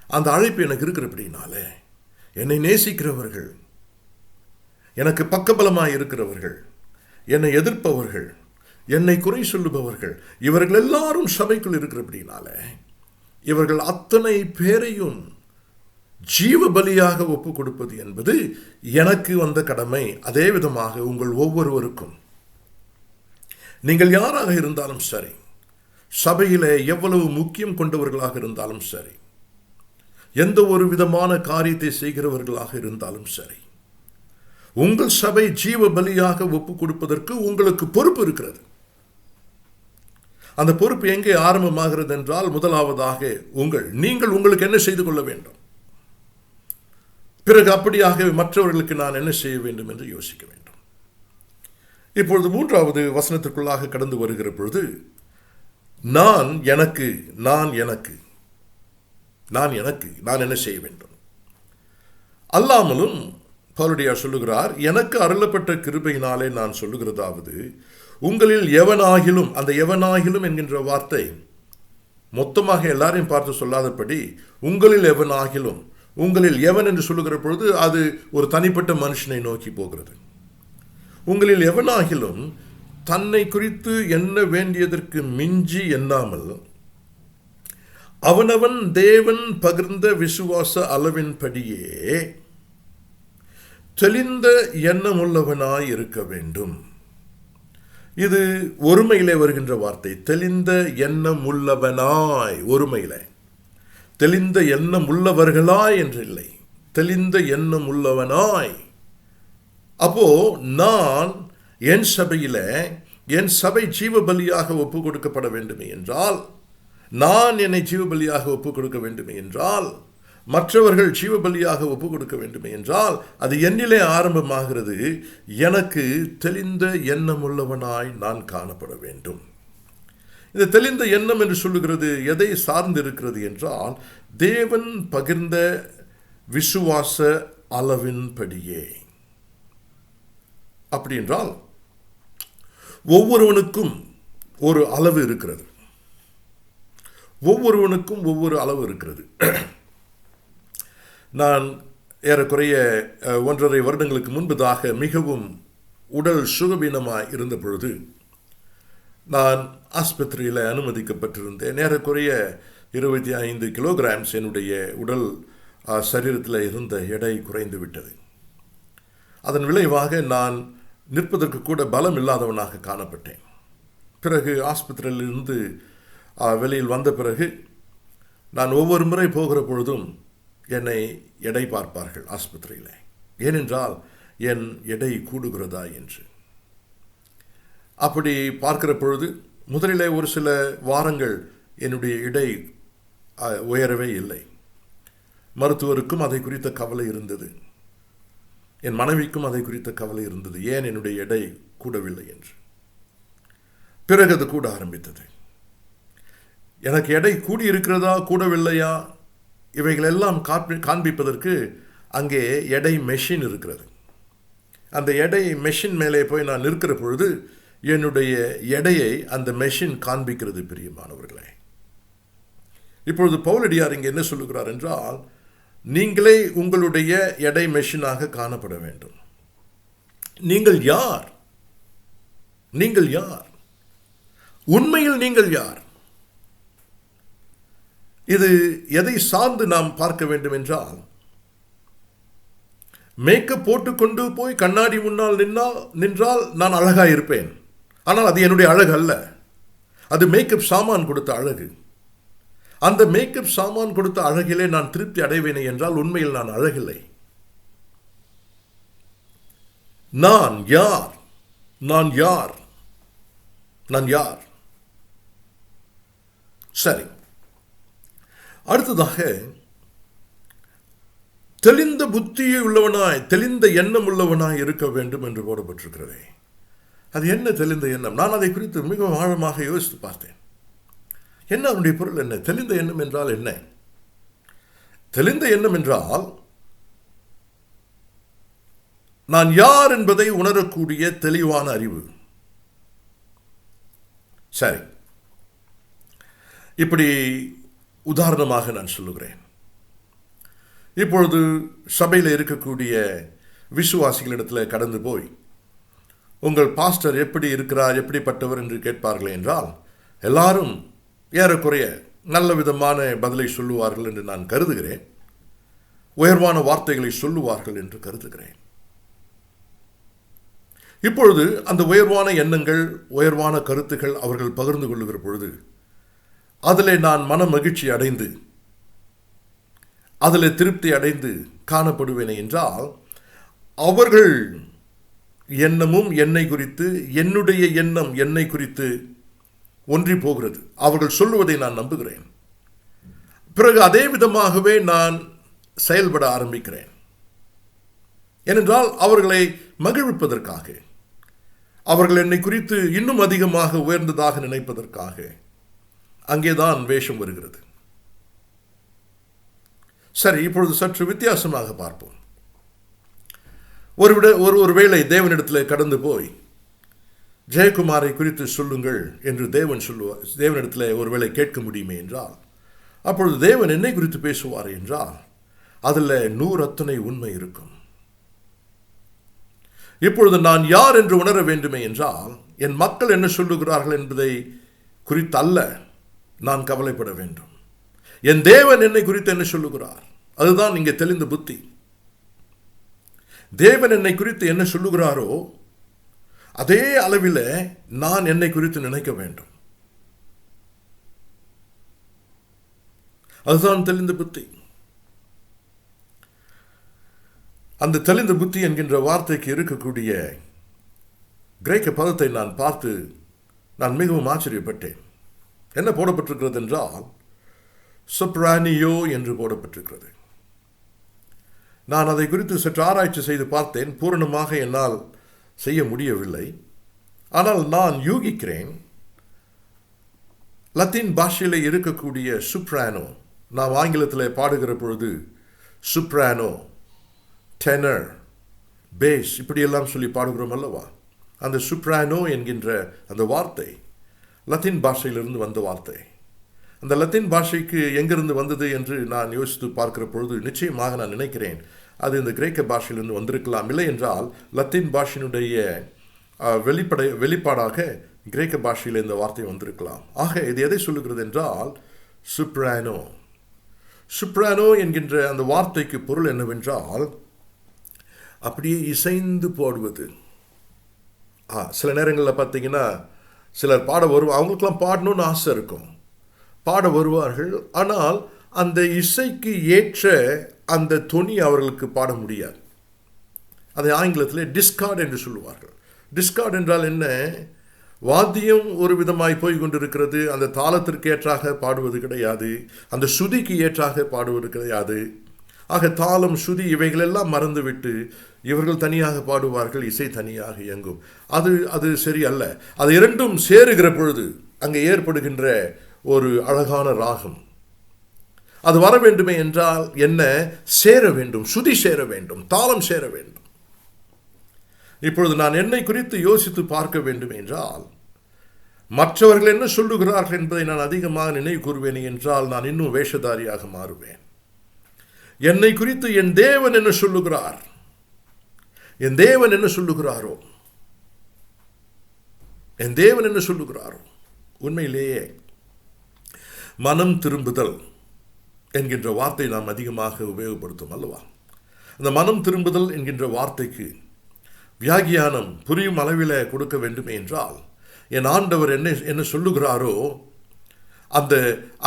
அந்த அழைப்பு எனக்கு இருக்கிறபடினால என்னை நேசிக்கிறவர்கள், எனக்கு பக்கபலமாக இருக்கிறவர்கள், என்னை எதிர்ப்பவர்கள், என்னை குறை சொல்லுபவர்கள், இவர்கள் எல்லாரும் சபைக்குள் இருக்கிறபடினால இவர்கள் அத்தனை பேரையும் ஜீவ பலியாக ஒப்பு கொடுப்பது என்பது எனக்கு வந்த கடமை. அதே விதமாக உங்கள் ஒவ்வொருவருக்கும், நீங்கள் யாராக இருந்தாலும் சரி, சபையிலே எவ்வளவு முக்கியம் கொண்டவர்களாக இருந்தாலும் சரி, எந்த ஒரு விதமான காரியத்தை செய்கிறவர்களாக இருந்தாலும் சரி, உங்கள் சபை ஜீவ பலியாக ஒப்பு கொடுப்பதற்கு உங்களுக்கு பொறுப்பு இருக்கிறது. அந்த பொறுப்பு எங்கே ஆரம்பமாகிறது என்றால், முதலாவதாக நீங்கள் உங்களுக்கு என்ன செய்து கொள்ள வேண்டும். பிறகு அப்படியாக மற்றவர்களுக்கு நான் என்ன செய்ய வேண்டும் என்று யோசிக்க வேண்டும். இப்பொழுது 3வது வசனத்திற்குள்ளாக கடந்து வருகிற பொழுது, நான் எனக்கு நான் என்ன செய்ய வேண்டும்? அல்லாமலும் பவுலடியார் சொல்லுகிறார், எனக்கு அருளப்பட்ட கிருபையினாலே நான் சொல்லுகிறதாவது, உங்களில் எவனாகிலும், அந்த எவனாகிலும் என்கின்ற வார்த்தை மொத்தமாக எல்லாரையும் பார்த்து சொல்லாதபடி, உங்களில் எவனாகிலும், உங்களில் எவன் என்று சொல்லுகிற பொழுது அது ஒரு தனிப்பட்ட மனுஷனை நோக்கி போகிறது. உங்களில் எவனாகிலும் தன்னை குறித்து எண்ண வேண்டியதற்கு மிஞ்சி எண்ணாமல் அவனவன் தேவன் பகிர்ந்த விசுவாச அளவின்படியே தெளிந்த எண்ணமுள்ளவனாய் இருக்க வேண்டும். இது ஒருமையிலே வருகின்ற வார்த்தை. தெளிந்த எண்ணம் உள்ளவனாய், ஒருமையிலே. தெளிந்த எண்ணம் உள்ளவர்களாய் என்று இல்லை, தெளிந்த எண்ணம் உள்ளவனாய். அப்போ நான் என் சபையில, என் சபை ஜீவ பலியாக ஒப்பு கொடுக்கப்பட வேண்டுமே என்றால், நான் என்னை ஜீவ பலியாக ஒப்பு கொடுக்க வேண்டுமே என்றால், மற்றவர்கள் ஜீவ பலியாக ஒப்பு கொடுக்க வேண்டுமே என்றால், அது என்னிலே ஆரம்பமாகிறது. எனக்கு தெளிந்த எண்ணம் உள்ளவனாய் நான் காணப்பட வேண்டும். இந்த தெளிந்த எண்ணம் என்று சொல்லுகிறது எதை சார்ந்து இருக்கிறது என்றால், தேவன் பகிர்ந்த விசுவாச அளவின்படியே. அப்படி என்றால் ஒவ்வொருவனுக்கும் ஒரு அளவு இருக்கிறது. ஒவ்வொருவனுக்கும் ஒவ்வொரு அளவு இருக்கிறது. நான் ஏறக்குறைய 1.5 வருடங்களுக்கு முன்பதாக மிகவும் உடல் சுகபீனமாய் இருந்த பொழுது நான் ஆஸ்பத்திரியில் அனுமதிக்கப்பட்டிருந்தேன். ஏறக்குறைய 25 கிலோகிராம்ஸ் என்னுடைய உடல் சரீரத்தில் இருந்த எடை குறைந்து விட்டது. அதன் விளைவாக நான் நிற்பதற்கு கூட பலம் இல்லாதவனாக காணப்பட்டேன். பிறகு ஆஸ்பத்திரியிலிருந்து வெளியில் வந்த பிறகு நான் ஒவ்வொரு முறை போகிற பொழுதும் என்னை எடை பார்ப்பார்கள் ஆஸ்பத்திரியில். ஏனென்றால் என் எடை கூடுகிறதா என்று. அப்படி பார்க்கிற பொழுது முதலிலே ஒரு சில வாரங்கள் என்னுடைய எடை உயரவே இல்லை. மருத்துவருக்கும் அதை குறித்த கவலை இருந்தது, என் மனைவிக்கும் அதை குறித்த கவலை இருந்தது, ஏன் என்னுடைய எடை கூடவில்லை என்று. பிறகு அது கூட ஆரம்பித்தது. எனக்கு எடை கூடி இருக்கிறதா கூடவில்லையா இவைகளெல்லாம் காண்பிப்பதற்கு அங்கே எடை மெஷின் இருக்கிறது. அந்த எடை மெஷின் மேலே போய் நான் நிற்கிற பொழுது என்னுடைய எடையை அந்த மெஷின் காண்பிக்கிறது. பிரியமானவர்களே, இப்பொழுது பவுலடியார் இங்கே என்ன சொல்லுகிறார் என்றால், நீங்களே உங்களுடைய எடை மெஷினாக காணப்பட வேண்டும். நீங்கள் யார்? நீங்கள் யார்? உண்மையில் நீங்கள் யார்? இது எதை சார்ந்து நாம் பார்க்க வேண்டும் என்றால், மேக்கப் போட்டுக்கொண்டு போய் கண்ணாடி முன்னால் நின்றால் நான் அழகாக இருப்பேன். ஆனால் அது என்னுடைய அழகு அல்ல, அது மேக்கப் சாமான் கொடுத்த அழகு. அந்த மேக்கப் சாமான் கொடுத்த அழகிலே நான் திருப்தி அடைவேனே என்றால் உண்மையில் நான் அழகில்லை. நான் யார்? நான் யார்? நான் யார்? சரி, அடுத்ததாக தெளிந்த புத்தியை உள்ளவனாய், தெளிந்த எண்ணம் உள்ளவனாய் இருக்க வேண்டும் என்று போடப்பட்டிருக்கிறதே. அது என்ன தெளிந்த எண்ணம்? நான் அதை குறித்து மிகவும் ஆழமாக யோசித்து பார்த்தேன். என்ன அதனுடைய பொருள் என்ன? தெளிந்த எண்ணம் என்றால் என்ன? தெளிந்த எண்ணம் என்றால் நான் யார் என்பதை உணரக்கூடிய தெளிவான அறிவு. சரி, இப்படி உதாரணமாக நான் சொல்லுகிறேன். இப்பொழுது சபையில் இருக்கக்கூடிய விசுவாசிகளிடத்தில் கடந்து போய் உங்கள் பாஸ்டர் எப்படி இருக்கிறார், எப்படிப்பட்டவர் என்று கேட்பார்கள் என்றால் எல்லாரும் ஏறக்குறைய நல்ல விதமான பதிலை சொல்லுவார்கள் என்று நான் கருதுகிறேன். உயர்வான வார்த்தைகளை சொல்லுவார்கள் என்று கருதுகிறேன். இப்பொழுது அந்த உயர்வான எண்ணங்கள், உயர்வான கருத்துக்கள் அவர்கள் பகிர்ந்து கொள்ளுகிற பொழுது அதிலே நான் மன மகிழ்ச்சி அடைந்து, அதில் திருப்தி அடைந்து காணப்படுவேனே என்றால், அவர்கள் எண்ணமும் என்னை குறித்து, என்னுடைய எண்ணம் என்னை குறித்து ஒன்றி போகிறது. அவர்கள் சொல்லுவதை நான் நம்புகிறேன். பிறகு அதே விதமாகவே நான் செயல்பட ஆரம்பிக்கிறேன். ஏனென்றால் அவர்களை மகிழ்விப்பதற்காக, அவர்கள் என்னை குறித்து இன்னும் அதிகமாக உயர்ந்ததாக நினைப்பதற்காக அங்கேதான் வேஷம் வருகிறது. சரி, இப்பொழுது சற்று வித்தியாசமாக பார்ப்போம். ஒருவேளை தேவனிடத்தில் கடந்து போய் ஜெயக்குமாரை குறித்து சொல்லுங்கள் என்று தேவனிடத்தில் ஒருவேளை கேட்க முடியுமே என்றால், அப்பொழுது தேவன் என்னை குறித்து பேசுவார் என்றால் அதில் 100 அத்தனை உண்மை இருக்கும். இப்பொழுது நான் யார் என்று உணர வேண்டுமே என்றால், என் மக்கள் என்ன சொல்லுகிறார்கள் என்பதை குறித்து அல்ல நான் கவலைப்பட வேண்டும். என் தேவன் என்னை குறித்து என்ன சொல்லுகிறார், அதுதான் இங்கே தெளிந்த புத்தி. தேவன் என்னை குறித்து என்ன சொல்லுகிறாரோ அதே அளவில் நான் என்னை குறித்து நினைக்க வேண்டும். அதுதான் தெளிந்த புத்தி. அந்த தெளிந்த புத்தி என்கின்ற வார்த்தைக்கு இருக்கக்கூடிய கிரேக்க பதத்தை நான் பார்த்து நான் மிகவும் ஆச்சரியப்பட்டேன். என்ன போடப்பட்டிருக்கிறது என்றால், சொப்ரானியோ என்று போடப்பட்டிருக்கிறது. நான் அதை குறித்து சற்று ஆராய்ச்சி செய்து பார்த்தேன். பூரணமாக என்னால் செய்ய முடியவில்லை. ஆனால் நான் யூகிக்கிறேன், லத்தீன் பாஷையில் இருக்கக்கூடிய சுப்ரானோ, நாம் ஆங்கிலத்தில் பாடுகிற பொழுது சுப்ரானோ, டெனர், பேஸ் இப்படியெல்லாம் சொல்லி பாடுகிறோம் அல்லவா? அந்த சுப்ரானோ என்கின்ற அந்த வார்த்தை லத்தீன் பாஷையிலிருந்து வந்த வார்த்தை. அந்த லத்தீன் பாஷைக்கு எங்கிருந்து வந்தது என்று நான் யோசித்து பார்க்கிற பொழுது நிச்சயமாக நான் நினைக்கிறேன் அது இந்த கிரேக்க பாஷையிலிருந்து வந்திருக்கலாம். இல்லை என்றால் லத்தீன் பாஷையினுடைய வெளிப்பாடாக கிரேக்க பாஷையில் இந்த வார்த்தை வந்திருக்கலாம். ஆக இது எதை சொல்லுகிறது என்றால், சுப்ரானோ. சுப்ரானோ என்கின்ற அந்த வார்த்தைக்கு பொருள் என்னவென்றால், அப்படியே இசைந்து போடுவது. சில நேரங்களில் பார்த்தீங்கன்னா சிலர் பாட அவங்களுக்கெல்லாம் பாடணும்னு ஆசை இருக்கும், பாட வருவார்கள். ஆனால் அந்த இசைக்கு ஏற்ற அந்த தொனி அவர்களுக்கு பாட முடியாது. அதை ஆங்கிலத்தில் டிஸ்கார்ட் என்று சொல்லுவார்கள். டிஸ்கார்ட் என்றால் என்ன? வாத்தியம் ஒரு விதமாய் போய் கொண்டிருக்கிறது, அந்த தாளத்திற்கு ஏற்றாக பாடுவது கிடையாது, அந்த சுதிக்கு ஏற்றாக பாடுவது கிடையாது. ஆக தாளம், சுதி இவைகளெல்லாம் மறந்துவிட்டு இவர்கள் தனியாக பாடுவார்கள், இசை தனியாக இயங்கும். அது சரி அல்ல. அது இரண்டும் சேருகிற பொழுது அங்கே ஏற்படுகின்ற ஒரு அழகான ராகம். அது வர வேண்டுமே என்றால் என்ன? சேர வேண்டும், சுதி சேர வேண்டும், தாளம் சேர வேண்டும். இப்பொழுது நான் என்னை குறித்து யோசித்து பார்க்க வேண்டும் என்றால், மற்றவர்கள் என்ன சொல்லுகிறார்கள் என்பதை நான் அதிகமாக நினைவு கூறுவேன் என்றால் நான் இன்னும் வேஷதாரியாக மாறுவேன். என்னை குறித்து என் தேவன் என்ன சொல்லுகிறார், என் தேவன் என்ன சொல்லுகிறாரோ, என் தேவன் என்ன சொல்லுகிறாரோ. உண்மையிலேயே மனம் திரும்புதல் என்கின்ற வார்த்தை நாம் அதிகமாக உபயோகப்படுத்தும் அல்லவா? அந்த மனம் திரும்புதல் என்கின்ற வார்த்தைக்கு வியாகியானம் புரியும் அளவில் கொடுக்க வேண்டுமே என்றால், என் ஆண்டவர் என்ன சொல்லுகிறாரோ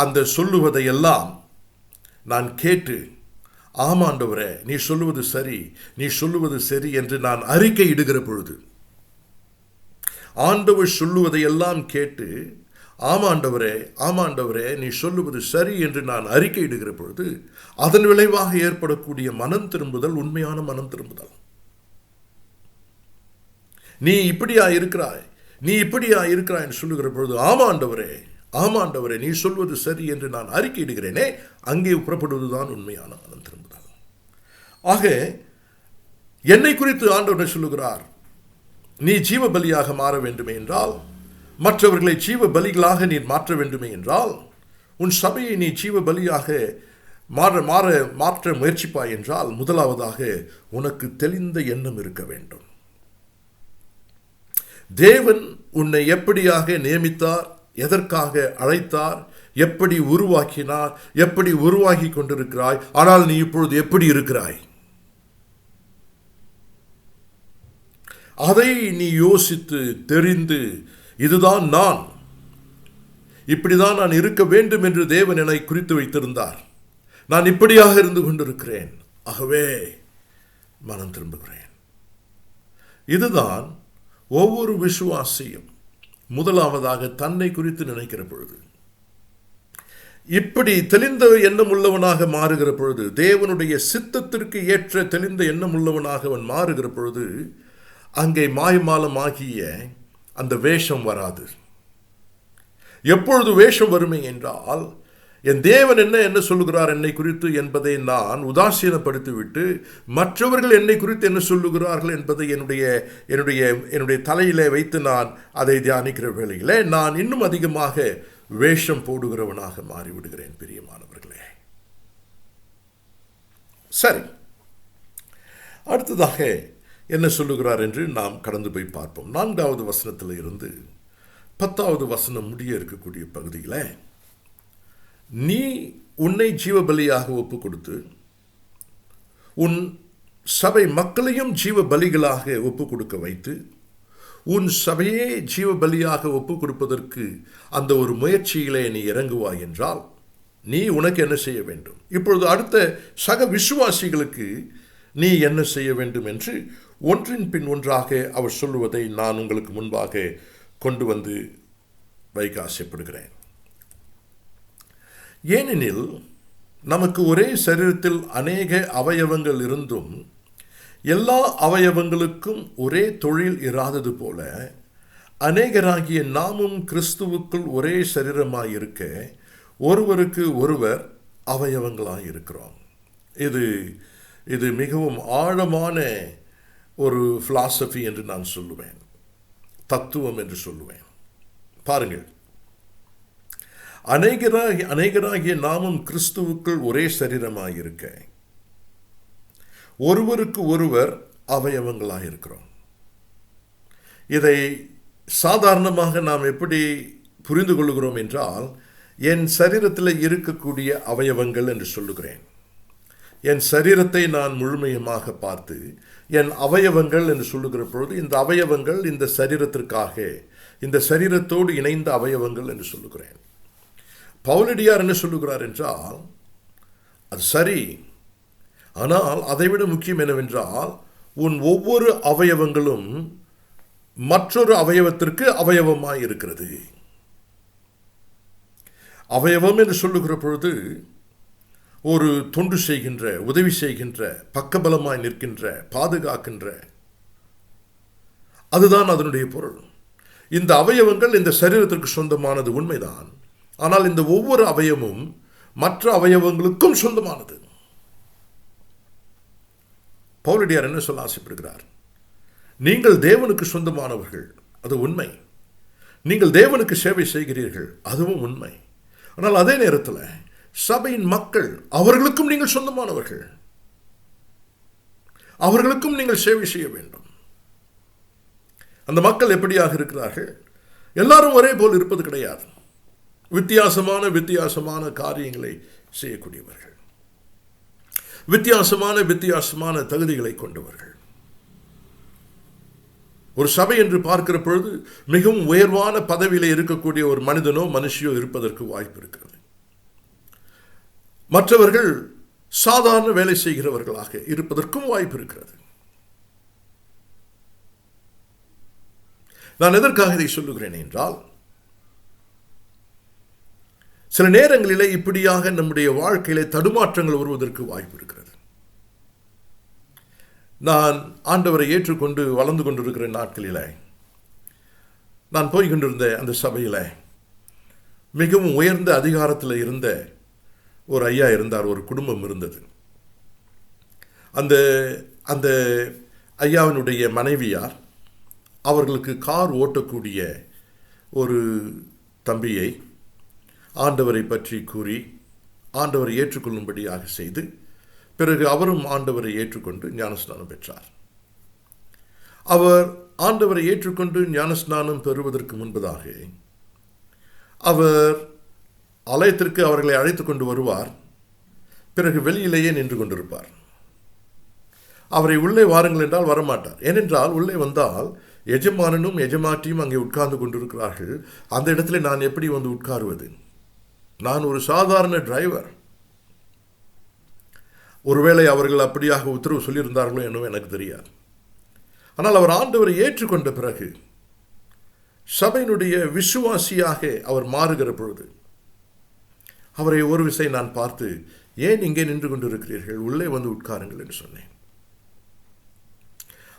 அந்த சொல்லுவதையெல்லாம் நான் கேட்டு, ஆமாண்டவரே நீ சொல்லுவது சரி, நீ சொல்லுவது சரி என்று நான் அறிக்கை இடுகிற பொழுது, ஆண்டவர் சொல்லுவதையெல்லாம் கேட்டு ஆமாண்டவரே ஆமாண்டவரே நீ சொல்லுவது சரி என்று நான் அறிக்கை இடுகிற பொழுது அதன் விளைவாக ஏற்படக்கூடிய மனம் திரும்புதல் உண்மையான மனம் திரும்புதல். நீ இப்படியா இருக்கிறாய், நீ இப்படியா இருக்கிறாய் என்று சொல்லுகிற பொழுது ஆமாண்டவரே ஆமாண்டவரே நீ சொல்வது சரி என்று நான் அறிக்கையிடுகிறேனே, அங்கே புறப்படுவதுதான் உண்மையான மனம் திரும்புதல். ஆக என்னை குறித்து ஆண்டவர் சொல்லுகிறார், நீ ஜீவ பலியாக மாற வேண்டுமே என்றால், மற்றவர்களை ஜீவ பலிகளாக நீ மாற்ற வேண்டுமே என்றால், உன் சபையை நீ ஜீவ பலியாக மாற்ற முயற்சிப்பாய் என்றால், முதலாவதாக உனக்கு தெளிந்த எண்ணம் இருக்க வேண்டும். தேவன் உன்னை எப்படியாக நியமித்தார், எதற்காக அழைத்தார், எப்படி உருவாக்கினார், எப்படி உருவாக்கி கொண்டிருக்கிறாய், ஆனால் நீ இப்பொழுது எப்படி இருக்கிறாய், அதை நீ யோசித்து தெரிந்து, இதுதான் நான், இப்படிதான் நான் இருக்க வேண்டும் என்று தேவன் என்னை குறித்து வைத்திருந்தார், நான் இப்படியாக இருந்து கொண்டிருக்கிறேன், ஆகவே மனம் திரும்புகிறேன். இதுதான் ஒவ்வொரு விசுவாசியும் முதலாவதாக தன்னை குறித்து நினைக்கிற பொழுது, இப்படி தெளிந்த எண்ணம் உள்ளவனாக மாறுகிற பொழுது, தேவனுடைய சித்தத்திற்கு ஏற்ற தெளிந்த எண்ணம் உள்ளவனாக அவன் மாறுகிற பொழுது, அங்கே மாயமாலமாகிய அந்த வேஷம் வராது. எப்பொழுது வேஷம் வருமே என்றால், என் தேவன் என்ன சொல்லுகிறார் என்னை குறித்து என்பதை நான் உதாசீனப்படுத்திவிட்டு மற்றவர்கள் என்னை குறித்து என்ன சொல்லுகிறார்கள் என்பதை என்னுடைய தலையிலே வைத்து நான் அதை தியானிக்கிற வேளையிலே நான் இன்னும் அதிகமாக வேஷம் போடுகிறவனாக மாறிவிடுகிறேன். பிரியமானவர்களே, சரி, அடுத்ததாக என்ன சொல்லுகிறார் என்று நாம் கடந்து போய் பார்ப்போம். 4வது வசனத்தில் இருந்து 10வது வசனம் முடிய இருக்கக்கூடிய பகுதியில், நீ உன்னை ஜீவபலியாக ஒப்பு கொடுத்து உன் சபை மக்களையும் ஜீவ பலிகளாக ஒப்பு கொடுக்க வைத்து உன் சபையே ஜீவ பலியாக ஒப்பு கொடுப்பதற்கு அந்த ஒரு முயற்சியிலே நீ இறங்குவாய் என்றால் நீ உனக்கு என்ன செய்ய வேண்டும்? இப்பொழுது அடுத்த சக விசுவாசிகளுக்கு நீ என்ன செய்ய வேண்டும் என்று ஒன்றின் பின் ஒன்றாக அவர் சொல்லுவதை நான் உங்களுக்கு முன்பாக கொண்டு வந்து வைக்க ஆசைப்படுகிறேன். ஏனெனில் நமக்கு ஒரே சரீரத்தில் அநேக அவயவங்கள் இருந்தும் எல்லா அவயவங்களுக்கும் ஒரே தொழில் இராதது போல அநேகராகிய நாமும் கிறிஸ்துவுக்குள் ஒரே சரீரமாயிருக்க ஒருவருக்கு ஒருவர் அவயவங்களாயிருக்கிறோம். இது மிகவும் ஆழமான ஒரு பிலாசபி என்று நான் சொல்லுவேன், தத்துவம் என்று சொல்லுவேன். பாருங்கள், அநேகராகிய நாமும் கிறிஸ்துவுக்குள் ஒரே சரீரமாயிருக்க ஒருவருக்கு ஒருவர் அவயவங்களாயிருக்கிறோம். இதை சாதாரணமாக நாம் எப்படி புரிந்து கொள்கிறோம் என்றால், என் சரீரத்தில் இருக்கக்கூடிய அவயவங்கள் என்று சொல்லுகிறேன். என் சரீரத்தை நான் முழுமையமாக பார்த்து என் அவயவங்கள் என்று சொல்லுகிற பொழுது இந்த அவயவங்கள் இந்த சரீரத்திற்காக, இந்த சரீரத்தோடு இணைந்த அவயவங்கள் என்று சொல்லுகிறேன். பவுலடியார் என்ன சொல்லுகிறார் என்றால், அது சரி, ஆனால் அதைவிட முக்கியம் என்னவென்றால் உன் ஒவ்வொரு அவயவங்களும் மற்றொரு அவயவத்திற்கு அவயவமாய் இருக்கிறது. அவயவம் என்று சொல்லுகிற பொழுது ஒரு தொண்டு செய்கின்ற, உதவி செய்கின்ற, பக்கபலமாய் நிற்கின்ற, பாதுகாக்கின்ற, அதுதான் அதனுடைய பொருள். இந்த அவயவங்கள் இந்த சரீரத்திற்கு சொந்தமானது உண்மைதான். ஆனால் இந்த ஒவ்வொரு அவயவமும் மற்ற அவயவங்களுக்கும் சொந்தமானது. பவுலடியார் என்ன சொல்ல ஆசைப்படுகிறார்? நீங்கள் தேவனுக்கு சொந்தமானவர்கள், அது உண்மை. நீங்கள் தேவனுக்கு சேவை செய்கிறீர்கள், அதுவும் உண்மை. ஆனால் அதே நேரத்தில் சபையின் மக்கள், அவர்களுக்கும் நீங்கள் சொந்தமானவர்கள், அவர்களுக்கும் நீங்கள் சேவை செய்ய வேண்டும். அந்த மக்கள் எப்படியாக இருக்கிறார்கள்? எல்லாரும் ஒரே போல் இருப்பது கிடையாது. வித்தியாசமான காரியங்களை செய்யக்கூடியவர்கள், வித்தியாசமான தகுதிகளை கொண்டவர்கள். ஒரு சபை என்று பார்க்கிற பொழுது மிகவும் உயர்வான பதவியிலே இருக்கக்கூடிய ஒரு மனிதனோ மனுஷியோ இருப்பதற்கு வாய்ப்பு இருக்கிறது. மற்றவர்கள் சாதாரண வேலை செய்கிறவர்களாக இருப்பதற்கும் வாய்ப்பு இருக்கிறது. நான் எதற்காக இதை சொல்லுகிறேன் என்றால், சில நேரங்களிலே இப்படியாக நம்முடைய வாழ்க்கையிலே தடுமாற்றங்கள் வருவதற்கு வாய்ப்பு இருக்கிறது. நான் ஆண்டவரை ஏற்றுக்கொண்டு வளர்ந்து கொண்டிருக்கிற நாட்களில் நான் போய்கொண்டிருந்த அந்த சபையில் மிகவும் உயர்ந்த அதிகாரத்தில் இருந்த ஒரு ஐயா இருந்தார், ஒரு குடும்பம் இருந்தது. அந்த ஐயாவினுடைய மனைவியார் அவர்களுக்கு கார் ஓட்டக்கூடிய ஒரு தம்பியை ஆண்டவரை பற்றி கூறி ஆண்டவரை ஏற்றுக்கொள்ளும்படியாக செய்து, பிறகு அவரும் ஆண்டவரை ஏற்றுக்கொண்டு ஞானஸ்நானம் பெற்றார். அவர் ஆண்டவரை ஏற்றுக்கொண்டு ஞானஸ்நானம் பெறுவதற்கு முன்பதாக அவர் ஆலயத்திற்கு அவர்களை அழைத்து கொண்டு வருவார். பிறகு வெளியிலேயே நின்று கொண்டிருப்பார். அவரை உள்ளே வாருங்கள் என்றால் வரமாட்டார். ஏனென்றால் உள்ளே வந்தால் எஜமானனும் எஜமாட்டியும் அங்கே உட்கார்ந்து கொண்டிருக்கிறார்கள். அந்த இடத்துல நான் எப்படி வந்து உட்காருவது? நான் ஒரு சாதாரண டிரைவர். ஒருவேளை அவர்கள் அப்படியாக உத்தரவு சொல்லியிருந்தார்களோ என்னவோ எனக்கு தெரியாது. ஆனால் அவர் ஆண்டவரை ஏற்றுக்கொண்ட பிறகு சபையினுடைய விசுவாசியாக அவர் மாறுகிற பொழுது அவரை ஒரு விசை நான் பார்த்து, ஏன் இங்கே நின்று கொண்டிருக்கிறீர்கள், உள்ளே வந்து உட்காருங்கள் என்று சொன்னேன்.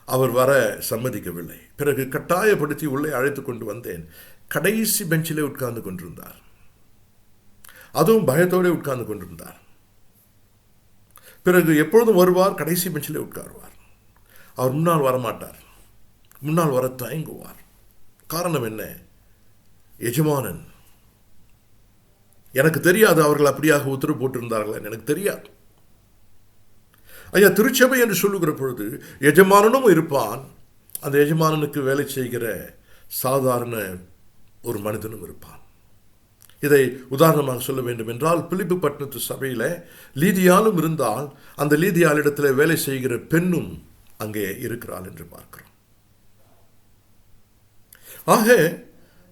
அவர் வர சம்மதிக்கவில்லை. பிறகு கட்டாயப்படுத்தி உள்ளே அழைத்து கொண்டு வந்தேன். கடைசி பெஞ்சிலே உட்கார்ந்து கொண்டிருந்தார். அதுவும் பயத்தோடு உட்கார்ந்து கொண்டிருந்தார். பிறகு எப்பொழுதும் வருவார், கடைசி பெஞ்சிலே உட்காருவார். அவர் முன்னால் வரமாட்டார், முன்னால் வர தயங்குவார். காரணம் என்ன? எஜமானன். எனக்கு தெரியாது அவர்கள் அப்படியாக உத்தரவு போட்டிருந்தார்கள், எனக்கு தெரியாது. ஐயா, திருச்சபை என்று சொல்லுகிற பொழுது எஜமானனும் இருப்பான், அந்த எஜமானனுக்கு வேலை செய்கிற சாதாரண ஒரு மனிதனும் இருப்பான். இதை உதாரணமாக சொல்ல வேண்டும் என்றால், பிலிப்பு பட்டணத்து சபையில் லீதியாலும் இருந்தால் அந்த லீதியாளிடத்தில் வேலை செய்கிற பெண்ணும் அங்கே இருக்கிறாள் என்று பார்க்கிறோம். ஆக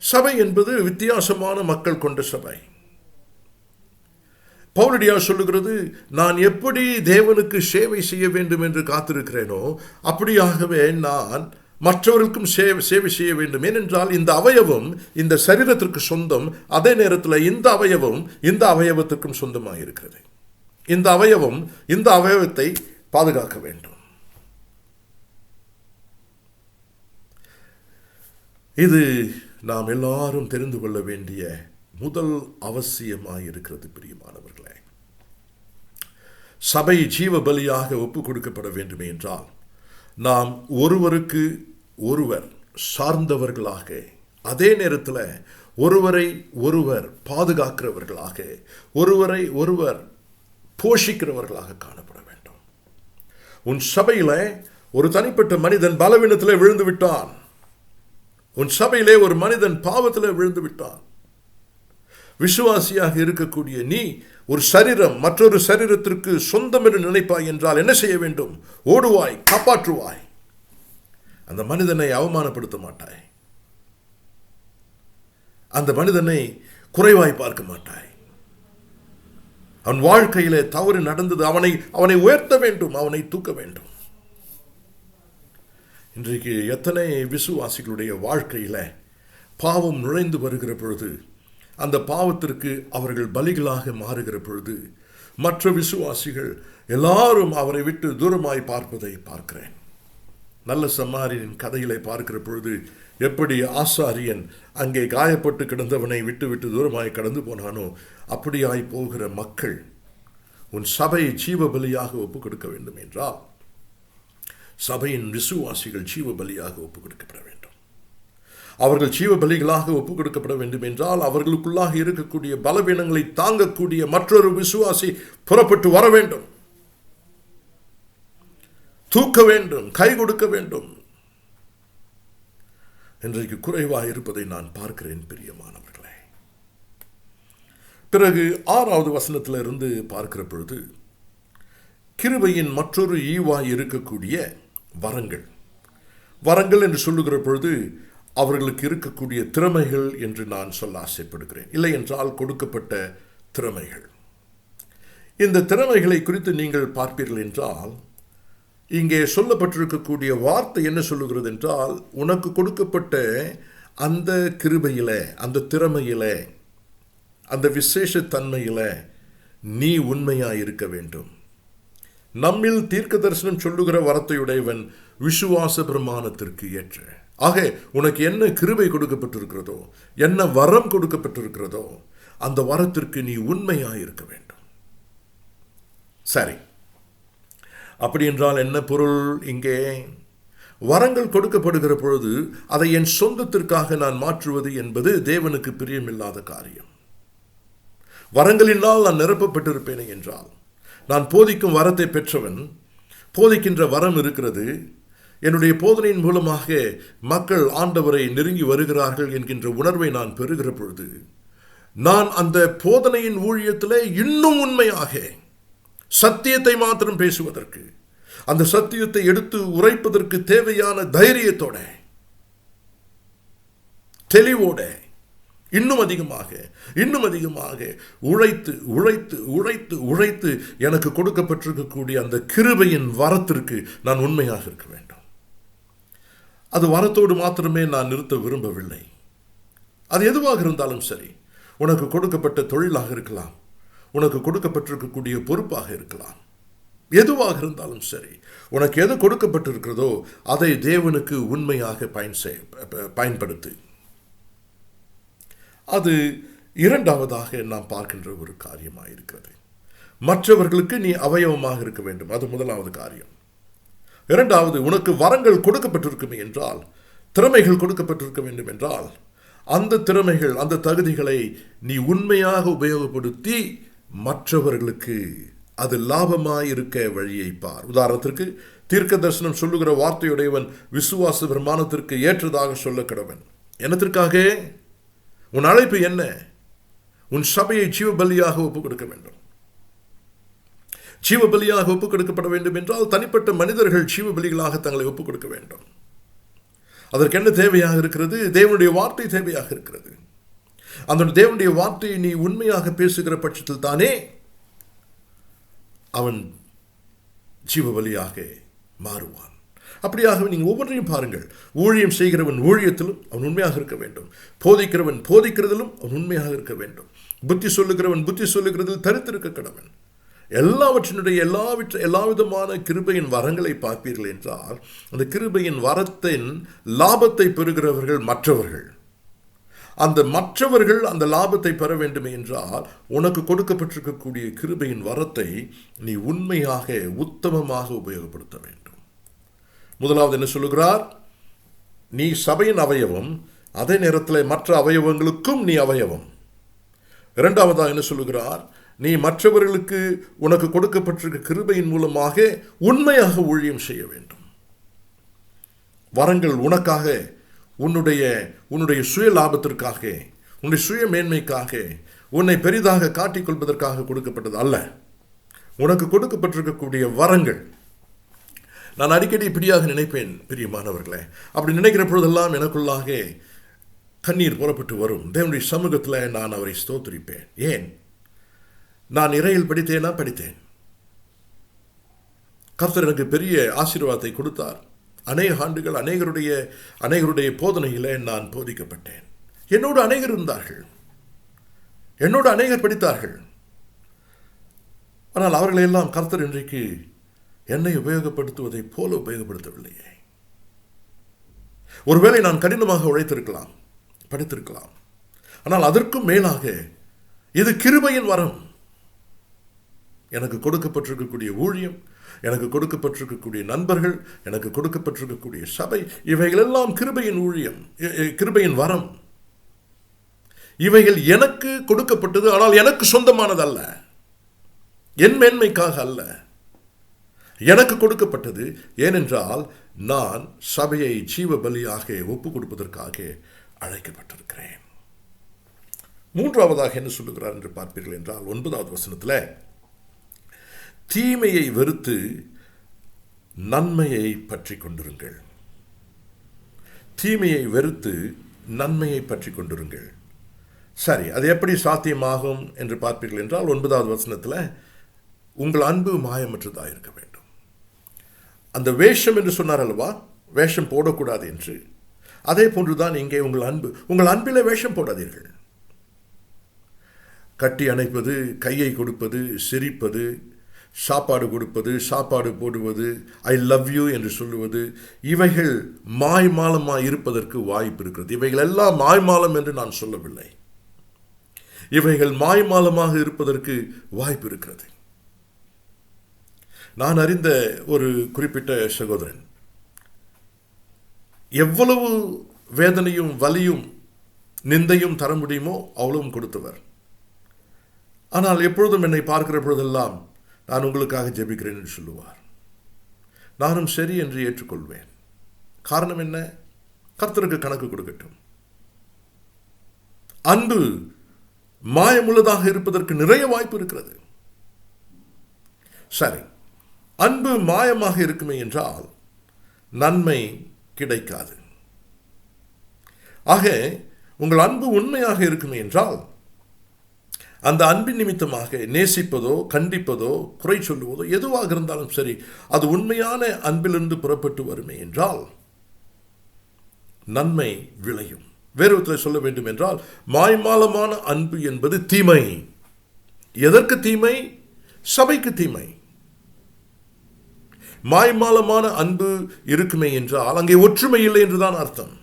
சபை என்பது வித்தியாசமான மக்கள் கொண்ட சபை. பவுலடியார் சொல்லுகிறது, நான் எப்படி தேவனுக்கு சேவை செய்ய வேண்டும் என்று காத்திருக்கிறேனோ அப்படியாகவே நான் மற்றவர்களுக்கும் சேவை செய்ய வேண்டும். ஏனென்றால் இந்த அவயவம் இந்த சரீரத்திற்கு சொந்தம், அதே நேரத்தில் இந்த அவயவம் இந்த அவயவத்திற்கும் சொந்தமாக இருக்கிறது. இந்த அவயவம் இந்த அவயவத்தை பாதுகாக்க வேண்டும். இது நாம் எல்லாரும் தெரிந்து கொள்ள வேண்டிய முதல் அவசியமாக இருக்கிறது. பிரியமானவர்களே, சபை ஜீவ பலியாக ஒப்பு கொடுக்கப்பட வேண்டுமே என்றால் நாம் ஒருவருக்கு ஒருவர் சார்ந்தவர்களாக, அதே நேரத்தில் ஒருவரை ஒருவர் பாதுகாக்கிறவர்களாக, ஒருவரை ஒருவர் போஷிக்கிறவர்களாக காணப்பட வேண்டும். உன் சபையில் ஒரு தனிப்பட்ட மனிதன் பலவீனத்தில் விழுந்து விட்டான், உன் சபையிலே ஒரு மனிதன் பாவத்தில் விழுந்து விட்டான். விசுவாசியாக இருக்கக்கூடிய நீ ஒரு சரீரம் மற்றொரு சரீரத்திற்கு சொந்தம் என்று நினைப்பாய் என்றால் என்ன செய்ய வேண்டும்? ஓடுவாய், காப்பாற்றுவாய். அந்த மனிதனை அவமானப்படுத்த மாட்டாய், அந்த மனிதனை குறைவாய் பார்க்க மாட்டாய். அவன் வாழ்க்கையிலே தவறு நடந்தது, அவனை உயர்த்த வேண்டும், அவனை தூக்க வேண்டும். இன்றைக்கு எத்தனை விசுவாசிகளுடைய வாழ்க்கையில பாவம் நுழைந்து வருகிற பொழுது, அந்த பாவத்திற்கு அவர்கள் பலிகளாக மாறுகிற பொழுது மற்ற விசுவாசிகள் எல்லாரும் அவரை விட்டு தூரமாய் பார்ப்பதை பார்க்கிறேன். நல்ல சமாரியனின் கதைகளை பார்க்கிற பொழுது எப்படி ஆசாரியன் அங்கே காயப்பட்டு கிடந்தவனை விட்டு விட்டு தூரமாய் கடந்து போனானோ அப்படியாய் போகிற மக்கள். உன் சபை ஜீவ பலியாக ஒப்புக் கொடுக்க வேண்டும் என்றால் சபையின் விசுவாசிகள் ஜீவ பலியாக ஒப்புக் கொடுக்கப்பட வேண்டும். அவர்கள் ஜீவ பலிகளாக ஒப்புக் கொடுக்கப்பட வேண்டும் என்றால் அவர்களுக்குள்ளாக இருக்கக்கூடிய பலவீனங்களை தாங்கக்கூடிய மற்றொரு விசுவாசி புறப்பட்டு வர வேண்டும், தூக்க வேண்டும், கை கொடுக்க வேண்டும். இன்றைக்கு குறைவாக இருப்பதை நான் பார்க்கிறேன் பிரியமானவர்களே. பிறகு 6வது வசனத்திலிருந்து பார்க்கிற பொழுது கிருபையின் மற்றொரு ஈவாய் இருக்கக்கூடிய வரங்கள். வரங்கள் என்று சொல்லுகிற பொழுது அவர்களுக்கு இருக்கக்கூடிய திறமைகள் என்று நான் சொல்ல ஆசைப்படுகிறேன். இல்லை என்றால் கொடுக்கப்பட்ட திறமைகள். இந்த திறமைகளை குறித்து நீங்கள் பார்ப்பீர்கள் என்றால் இங்கே சொல்லப்பட்டிருக்கக்கூடிய வார்த்தை என்ன சொல்லுகிறது என்றால், உனக்கு கொடுக்கப்பட்ட அந்த கிருபையில, அந்த திறமையில, அந்த விசேஷ தன்மையில நீ உண்மையாக இருக்க வேண்டும். நம்மில் தீர்க்க தரிசனம் சொல்லுகிற வரத்தையுடையவன் விசுவாச பிரமாணத்திற்கு ஏற்ற. ஆக உனக்கு என்ன கிருபை கொடுக்கப்பட்டிருக்கிறதோ, என்ன வரம் கொடுக்கப்பட்டிருக்கிறதோ அந்த வரத்திற்கு நீ உண்மையாக இருக்க வேண்டும். சரி, அப்படி என்றால் என்ன பொருள்? இங்கே வரங்கள் கொடுக்கப்படுகிற பொழுது அதை என் சொந்தத்திற்காக நான் மாற்றுவது என்பது தேவனுக்கு பிரியமில்லாத காரியம். வரங்களினால் நான் நிரப்பப்பட்டிருப்பேனே என்றால், நான் போதிக்கும் வரத்தை பெற்றவன், போதிக்கின்ற வரம் இருக்கிறது, என்னுடைய போதனையின் மூலமாக மக்கள் ஆண்டவரை நெருங்கி வருகிறார்கள் என்கின்ற உணர்வை நான் பெறுகிற பொழுது நான் அந்த போதனையின் ஊழியத்தில் இன்னும் உண்மையாக சத்தியத்தை மாத்திரம் பேசுவதற்கு, அந்த சத்தியத்தை எடுத்து உரைப்பதற்கு தேவையான தைரியத்தோட, தெளிவோட இன்னும் அதிகமாக உழைத்து உழைத்து உழைத்து உழைத்து எனக்கு கொடுக்கப்பட்டிருக்கக்கூடிய அந்த கிருபையின் வரத்திற்கு நான் உண்மையாக இருக்க வேண்டும். அது வரத்தோடு மாத்திரமே நான் நிறுத்த விரும்பவில்லை. அது எதுவாக இருந்தாலும் சரி, உனக்கு கொடுக்கப்பட்ட தொழிலாக இருக்கலாம், உனக்கு கொடுக்கப்பட்டிருக்கக்கூடிய பொறுப்பாக இருக்கலாம், எதுவாக இருந்தாலும் சரி, உனக்கு எது கொடுக்கப்பட்டிருக்கிறதோ அதை தேவனுக்கு உண்மையாக பயன்படுத்து. அது இரண்டாவதாக நாம் பார்க்கின்ற ஒரு காரியமாயிருக்கிறது. மற்றவர்களுக்கு நீ அவயவமாக இருக்க வேண்டும். அது முதலாவது காரியம். இரண்டாவது, உனக்கு வரங்கள் கொடுக்கப்பட்டிருக்குமே என்றால், திறமைகள் கொடுக்கப்பட்டிருக்க வேண்டும் என்றால், அந்த திறமைகள், அந்த தகுதிகளை நீ உண்மையாக உபயோகப்படுத்தி மற்றவர்களுக்கு அது லாபமாய் இருக்க வழியை பார். உதாரணத்திற்கு, தீர்க்க தரிசனம் சொல்லுகிற வார்த்தையுடையவன் விசுவாச பிரமாணத்திற்கு ஏற்றதாக சொல்ல கடவன். என்னத்திற்காக? உன் அழைப்பு என்ன? உன் சபையை ஜீவபலியாக ஒப்புக் கொடுக்க வேண்டும். ஜீவபலியாக ஒப்புக் கொடுக்கப்பட வேண்டும் என்றால் தனிப்பட்ட மனிதர்கள் ஜீவபலிகளாக தங்களை ஒப்புக் கொடுக்க வேண்டும். அதற்கு என்ன தேவையாக இருக்கிறது? தேவனுடைய வார்த்தை தேவையாக இருக்கிறது. அந்த தேவனுடைய வார்த்தையை நீ உண்மையாக பேசுகிற பட்சத்தில் தானே அவன் ஜீவபலியாக மாறுவான். அப்படியாகவே நீங்கள் ஒவ்வொன்றையும் பாருங்கள். ஊழியம் செய்கிறவன் ஊழியத்திலும் அவன் உண்மையாக இருக்க வேண்டும். போதிக்கிறவன் போதிக்கிறதிலும் அவன் உண்மையாக இருக்க வேண்டும். புத்தி சொல்லுகிறவன் புத்தி சொல்லுகிறதில் தரித்திருக்க கடவன். எல்லாவற்றினுடைய எல்லா விதமான கிருபையின் வரங்களை பார்ப்பீர்கள் என்றால், அந்த கிருபையின் வரத்தின் லாபத்தை பெறுகிறவர்கள் மற்றவர்கள். அந்த மற்றவர்கள் அந்த லாபத்தை பெற வேண்டும் என்றால், உனக்கு கொடுக்கப்பட்டிருக்கக்கூடிய கிருபையின் வரத்தை நீ உண்மையாக உத்தமமாக உபயோகப்படுத்த வேண்டும். முதலாவது என்ன சொல்லுகிறார்? நீ சபையின் அவயவம், அதே நேரத்தில் மற்ற அவயவங்களுக்கும் நீ அவயவம். இரண்டாவதாக என்ன சொல்லுகிறார்? நீ மற்றவர்களுக்கு உனக்கு கொடுக்கப்பட்டிருக்க கிருபையின் மூலமாக உண்மையாக ஊழியம் செய்ய வேண்டும். வரங்கள் உனக்காக, உன்னுடைய சுய லாபத்திற்காக, உன்னுடைய சுய மேன்மைக்காக, உன்னை பெரிதாக காட்டிக்கொள்வதற்காக கொடுக்கப்பட்டது அல்ல. உனக்கு கொடுக்கப்பட்டிருக்கக்கூடிய வரங்கள், நான் அடிக்கடி இப்படியாக நினைப்பேன் பிரியமானவர்களே. அப்படி நினைக்கிற பொழுதெல்லாம் எனக்குள்ளாக கண்ணீர் புறப்பட்டு வரும். தேவனுடைய சமூகத்தில் நான் அவரை ஸ்தோத்திரிப்பேன். ஏன்? நான் இறையில் படித்தேன். கர்த்தர் எனக்கு பெரிய ஆசீர்வாதத்தை கொடுத்தார். அநேக ஆண்டுகள் அநேகருடைய போதனையிலே நான் போதிக்கப்பட்டேன். என்னோடு அநேகர் இருந்தார்கள், என்னோடு அநேகர் படித்தார்கள். ஆனால் அவர்களையெல்லாம் கர்த்தர் இன்றைக்கு என்னை உபயோகப்படுத்துவதை போல உபயோகப்படுத்தவில்லையே. ஒருவேளை நான் கடினமாக உழைத்திருக்கலாம், படித்திருக்கலாம். ஆனால் அதற்கும் மேலாக இது கிருபையின் வரம். எனக்கு கொடுக்கப்பட்டிருக்கக்கூடிய ஊழியம், எனக்கு கொடுக்கப்பட்டிருக்கக்கூடிய நண்பர்கள், எனக்கு கொடுக்கப்பட்டிருக்கக்கூடிய சபை, இவைகளெல்லாம் கிருபையின் ஊழியம், கிருபையின் வரம். இவைகள் எனக்கு கொடுக்கப்பட்டது, ஆனால் எனக்கு சொந்தமானதல்ல, என் மேன்மைக்காக அல்ல. எனக்கு கொடுக்கப்பட்டது. ஏனென்றால் நான் சபையை ஜீவ பலியாக ஒப்புக் கொடுப்பதற்காக அழைக்கப்பட்டிருக்கிறேன். மூன்றாவதாக என்ன சொல்லுகிறார் என்று பார்ப்பீர்கள் என்றால், 9வது வசனத்தில், தீமையை வெறுத்து நன்மையை பற்றி கொண்டிருங்கள். தீமையை வெறுத்து நன்மையை பற்றி கொண்டிருங்கள். சரி, அது எப்படி சாத்தியமாகும் என்று பார்ப்பீர்கள் என்றால், 9வது வசனத்தில், உங்கள் அன்பு மாயமற்றதாக இருக்க வேண்டும். அந்த வேஷம் என்று சொன்னார் அல்லவா, வேஷம் போடக்கூடாது என்று. அதே போன்றுதான் இங்கே உங்கள் அன்பிலே வேஷம் போடாதீர்கள். கட்டி அணைப்பது, கையை கொடுப்பது, சிரிப்பது, சாப்பாடு கொடுப்பது, சாப்பாடு போடுவது, ஐ லவ் யூ என்று சொல்லுவது, இவைகள் மாய்மாலமாக இருப்பதற்கு வாய்ப்பு இருக்கிறது. இவைகள் எல்லாம் மாய்மாலம் என்று நான் சொல்லவில்லை. இவைகள் மாய்மாலமாக இருப்பதற்கு வாய்ப்பு இருக்கிறது. நான் அறிந்த ஒரு குறிப்பிட்ட சகோதரன் எவ்வளவு வேதனையும் வலியும் நிந்தையும் தர முடியுமோ அவ்வளவும் கொடுத்தவர். ஆனால் எப்பொழுதும் என்னை பார்க்கிற பொழுதெல்லாம், நான் உங்களுக்காக ஜெபிக்கிறேன் என்று சொல்லுவார். நானும் சரி என்று ஏற்றுக்கொள்வேன். காரணம் என்ன? கர்த்தருக்கு கணக்கு கொடுக்கட்டும். அன்பு மாயமுள்ளதாக இருப்பதற்கு நிறைய வாய்ப்பு இருக்கிறது. சரி, அன்பு மாயமாக இருக்குமே என்றால் நன்மை கிடைக்காது. ஆக உங்கள் அன்பு உண்மையாக இருக்குமே என்றால், அந்த அன்பின் நிமித்தமாக நேசிப்பதோ, கண்டிப்பதோ, குறை சொல்லுவதோ எதுவாக இருந்தாலும் சரி, அது உண்மையான அன்பிலிருந்து புறப்பட்டு வருமே என்றால் நன்மை விளையும். வேறு விதத்தில் சொல்ல வேண்டும் என்றால், மாய்மாலமான அன்பு என்பது தீமை. எதற்கு தீமை? சபைக்கு தீமை. மாய்மாலமான அன்பு இருக்குமே என்றால் அங்கே ஒற்றுமை இல்லை என்றுதான் அர்த்தம்.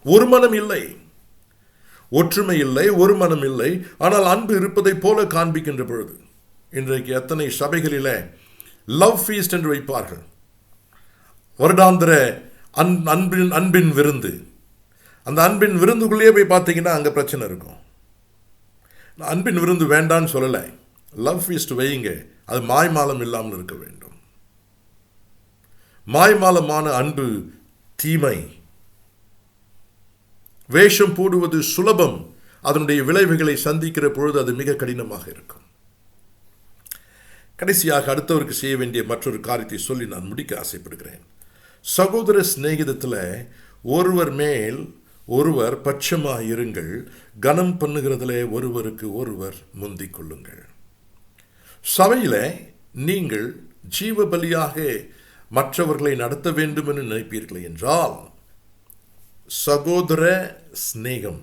ஒரு மனம் இல்லை. ஒற்றுமை இல்லை, ஒரு மனம் இல்லை. ஆனால் அன்பு இருப்பதைப் போல காண்பிக்கின்ற பொழுது இன்றைக்கு எத்தனை சபைகளிலே லவ் ஃபீஸ்ட் என்று வைப்பார்கள். வருடாந்திர அன்பின் விருந்து. அந்த அன்பின் விருந்துக்குள்ளேயே போய் பார்த்தீங்கன்னா அங்கே பிரச்சனை இருக்கும். அன்பின் விருந்து வேண்டான்னு சொல்லலை, லவ் ஃபீஸ்ட் வையுங்க. அது மாய்மாலம் இல்லாமல் இருக்க வேண்டும். மாய்மாலமான அன்பு தீமை. வேஷம் போடுவது சுலபம், அதனுடைய விளைவுகளை சந்திக்கிற பொழுது அது மிக கடினமாக இருக்கும். கடைசியாக அடுத்தவருக்கு செய்ய வேண்டிய மற்றொரு காரியத்தை சொல்லி நான் முடிக்க ஆசைப்படுகிறேன். சகோதர சிநேகிதத்தில் ஒருவர் மேல் ஒருவர் பட்சமாக இருங்கள், கனம் பண்ணுகிறதிலே ஒருவருக்கு ஒருவர் முந்திக் கொள்ளுங்கள். சபையில் நீங்கள் ஜீவ பலியாக மற்றவர்களை நடத்த வேண்டும் என்று நினைப்பீர்கள் என்றால் சகோதர சிநேகம்,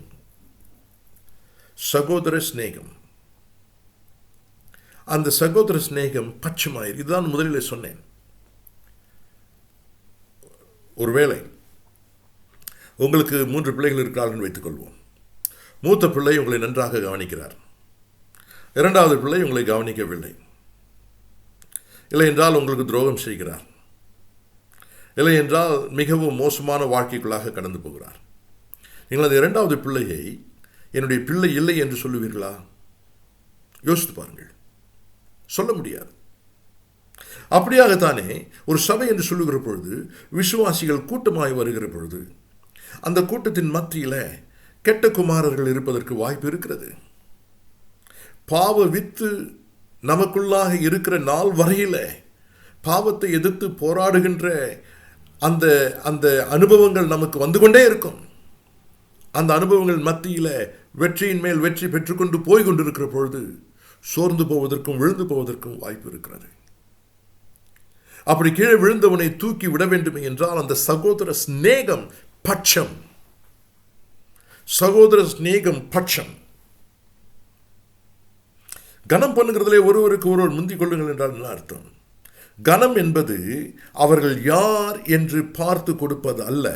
அந்த சகோதர சிநேகம் பட்சமாயிரு. இதுதான் முதலில் சொன்னேன். ஒருவேளை உங்களுக்கு 3 பிள்ளைகள் இருக்கிறார்கள் வைத்துக்கொள்வோம். மூத்த பிள்ளை உங்களை நன்றாக கவனிக்கிறார், இரண்டாவது பிள்ளை உங்களை கவனிக்கவில்லை, இல்லை என்றால் உங்களுக்கு துரோகம் செய்கிறார், இல்லை என்றால் மிகவும் மோசமான வாழ்க்கைக்குள்ளாக கடந்து போகிறார். நீங்கள் அந்த இரண்டாவது பிள்ளையை என்னுடைய பிள்ளை இல்லை என்று சொல்லுவீர்களா? யோசித்து பாருங்கள். சொல்ல முடியாது. அப்படியாகத்தானே ஒரு சபை என்று சொல்லுகிற பொழுது, விசுவாசிகள் கூட்டமாய் வருகிற பொழுது, அந்த கூட்டத்தின் மத்தியில் கெட்ட குமாரர்கள் இருப்பதற்கு வாய்ப்பு இருக்கிறது. பாவ வித்து நமக்குள்ளாக இருக்கிற நாள் வரையில் பாவத்தை எதிர்த்து போராடுகின்ற அந்த அந்த அனுபவங்கள் நமக்கு வந்து கொண்டே இருக்கும். அந்த அனுபவங்கள் மத்தியில் வெற்றியின் மேல் வெற்றி பெற்றுக்கொண்டு போய் கொண்டிருக்கிற பொழுது சோர்ந்து போவதற்கும் விழுந்து போவதற்கும் வாய்ப்பு இருக்கிறது. அப்படி கீழே விழுந்தவனை தூக்கி விட வேண்டும் என்றால் அந்த சகோதர சிநேகம் பட்சம். சகோதர சிநேகம் பட்சம். கனம் பண்ணுகிறதிலே ஒருவருக்கு ஒருவர் முந்திக் கொள்ளுங்கள் என்றால் என்ன அர்த்தம்? கனம் என்பது அவர்கள் யார் என்று பார்த்து கொடுப்பது அல்ல,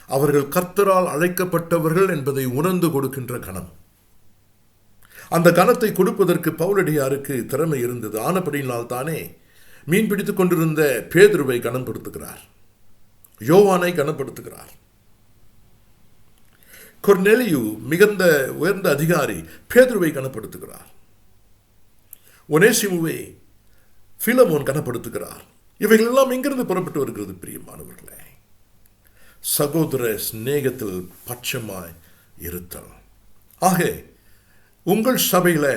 அவர்கள் கர்த்தரால் அழைக்கப்பட்டவர்கள் என்பதை உணர்ந்து கொடுக்கின்ற கனம். அந்த கனத்தை கொடுப்பதற்கு பவுலடியாருக்கு திறமை இருந்தது. ஆனபடியினால் தானே மீன் பிடித்துக் கொண்டிருந்த பேதுருவை கனப்படுத்துகிறார், யோவானை கனப்படுத்துகிறார். கொர்நேலியு மிகுந்த உயர்ந்த அதிகாரி, பேதுருவை கனப்படுத்துகிறார். ஒனேசிமுவை பிலமோன் கனப்படுத்துகிறார். இவைகள் எல்லாம் எங்கிருந்து புறப்பட்டு வருகிறது பிரியமானவர்களே? சகோதர சிநேகத்தில் பட்சமாய் இருத்தல். ஆக உங்கள் சபையில்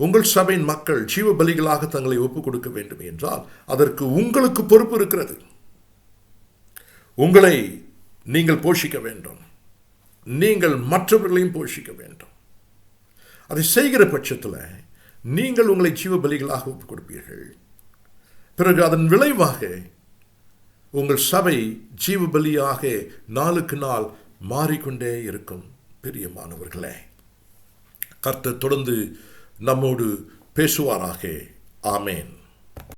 உங்கள் சபையின் மக்கள் ஜீவ பலிகளாக தங்களை ஒப்புக் கொடுக்க வேண்டும் என்றால் அதற்கு உங்களுக்கு பொறுப்பு இருக்கிறது. உங்களை நீங்கள் போஷிக்க வேண்டும், நீங்கள் மற்றவர்களையும் போஷிக்க வேண்டும். அதை செய்கிற பட்சத்தில் நீங்கள் உங்களை ஜீவ பலிகளாக ஒப்புக் கொடுப்பீர்கள். பிறகு அதன் விளைவாக உங்கள் சபை ஜீவ பலியாக நாளுக்கு நாள் மாறிக்கொண்டே இருக்கும். பிரியமானவர்களே, கர்த்தர் தொடர்ந்து நம்மோடு பேசுவாராக. ஆமேன்.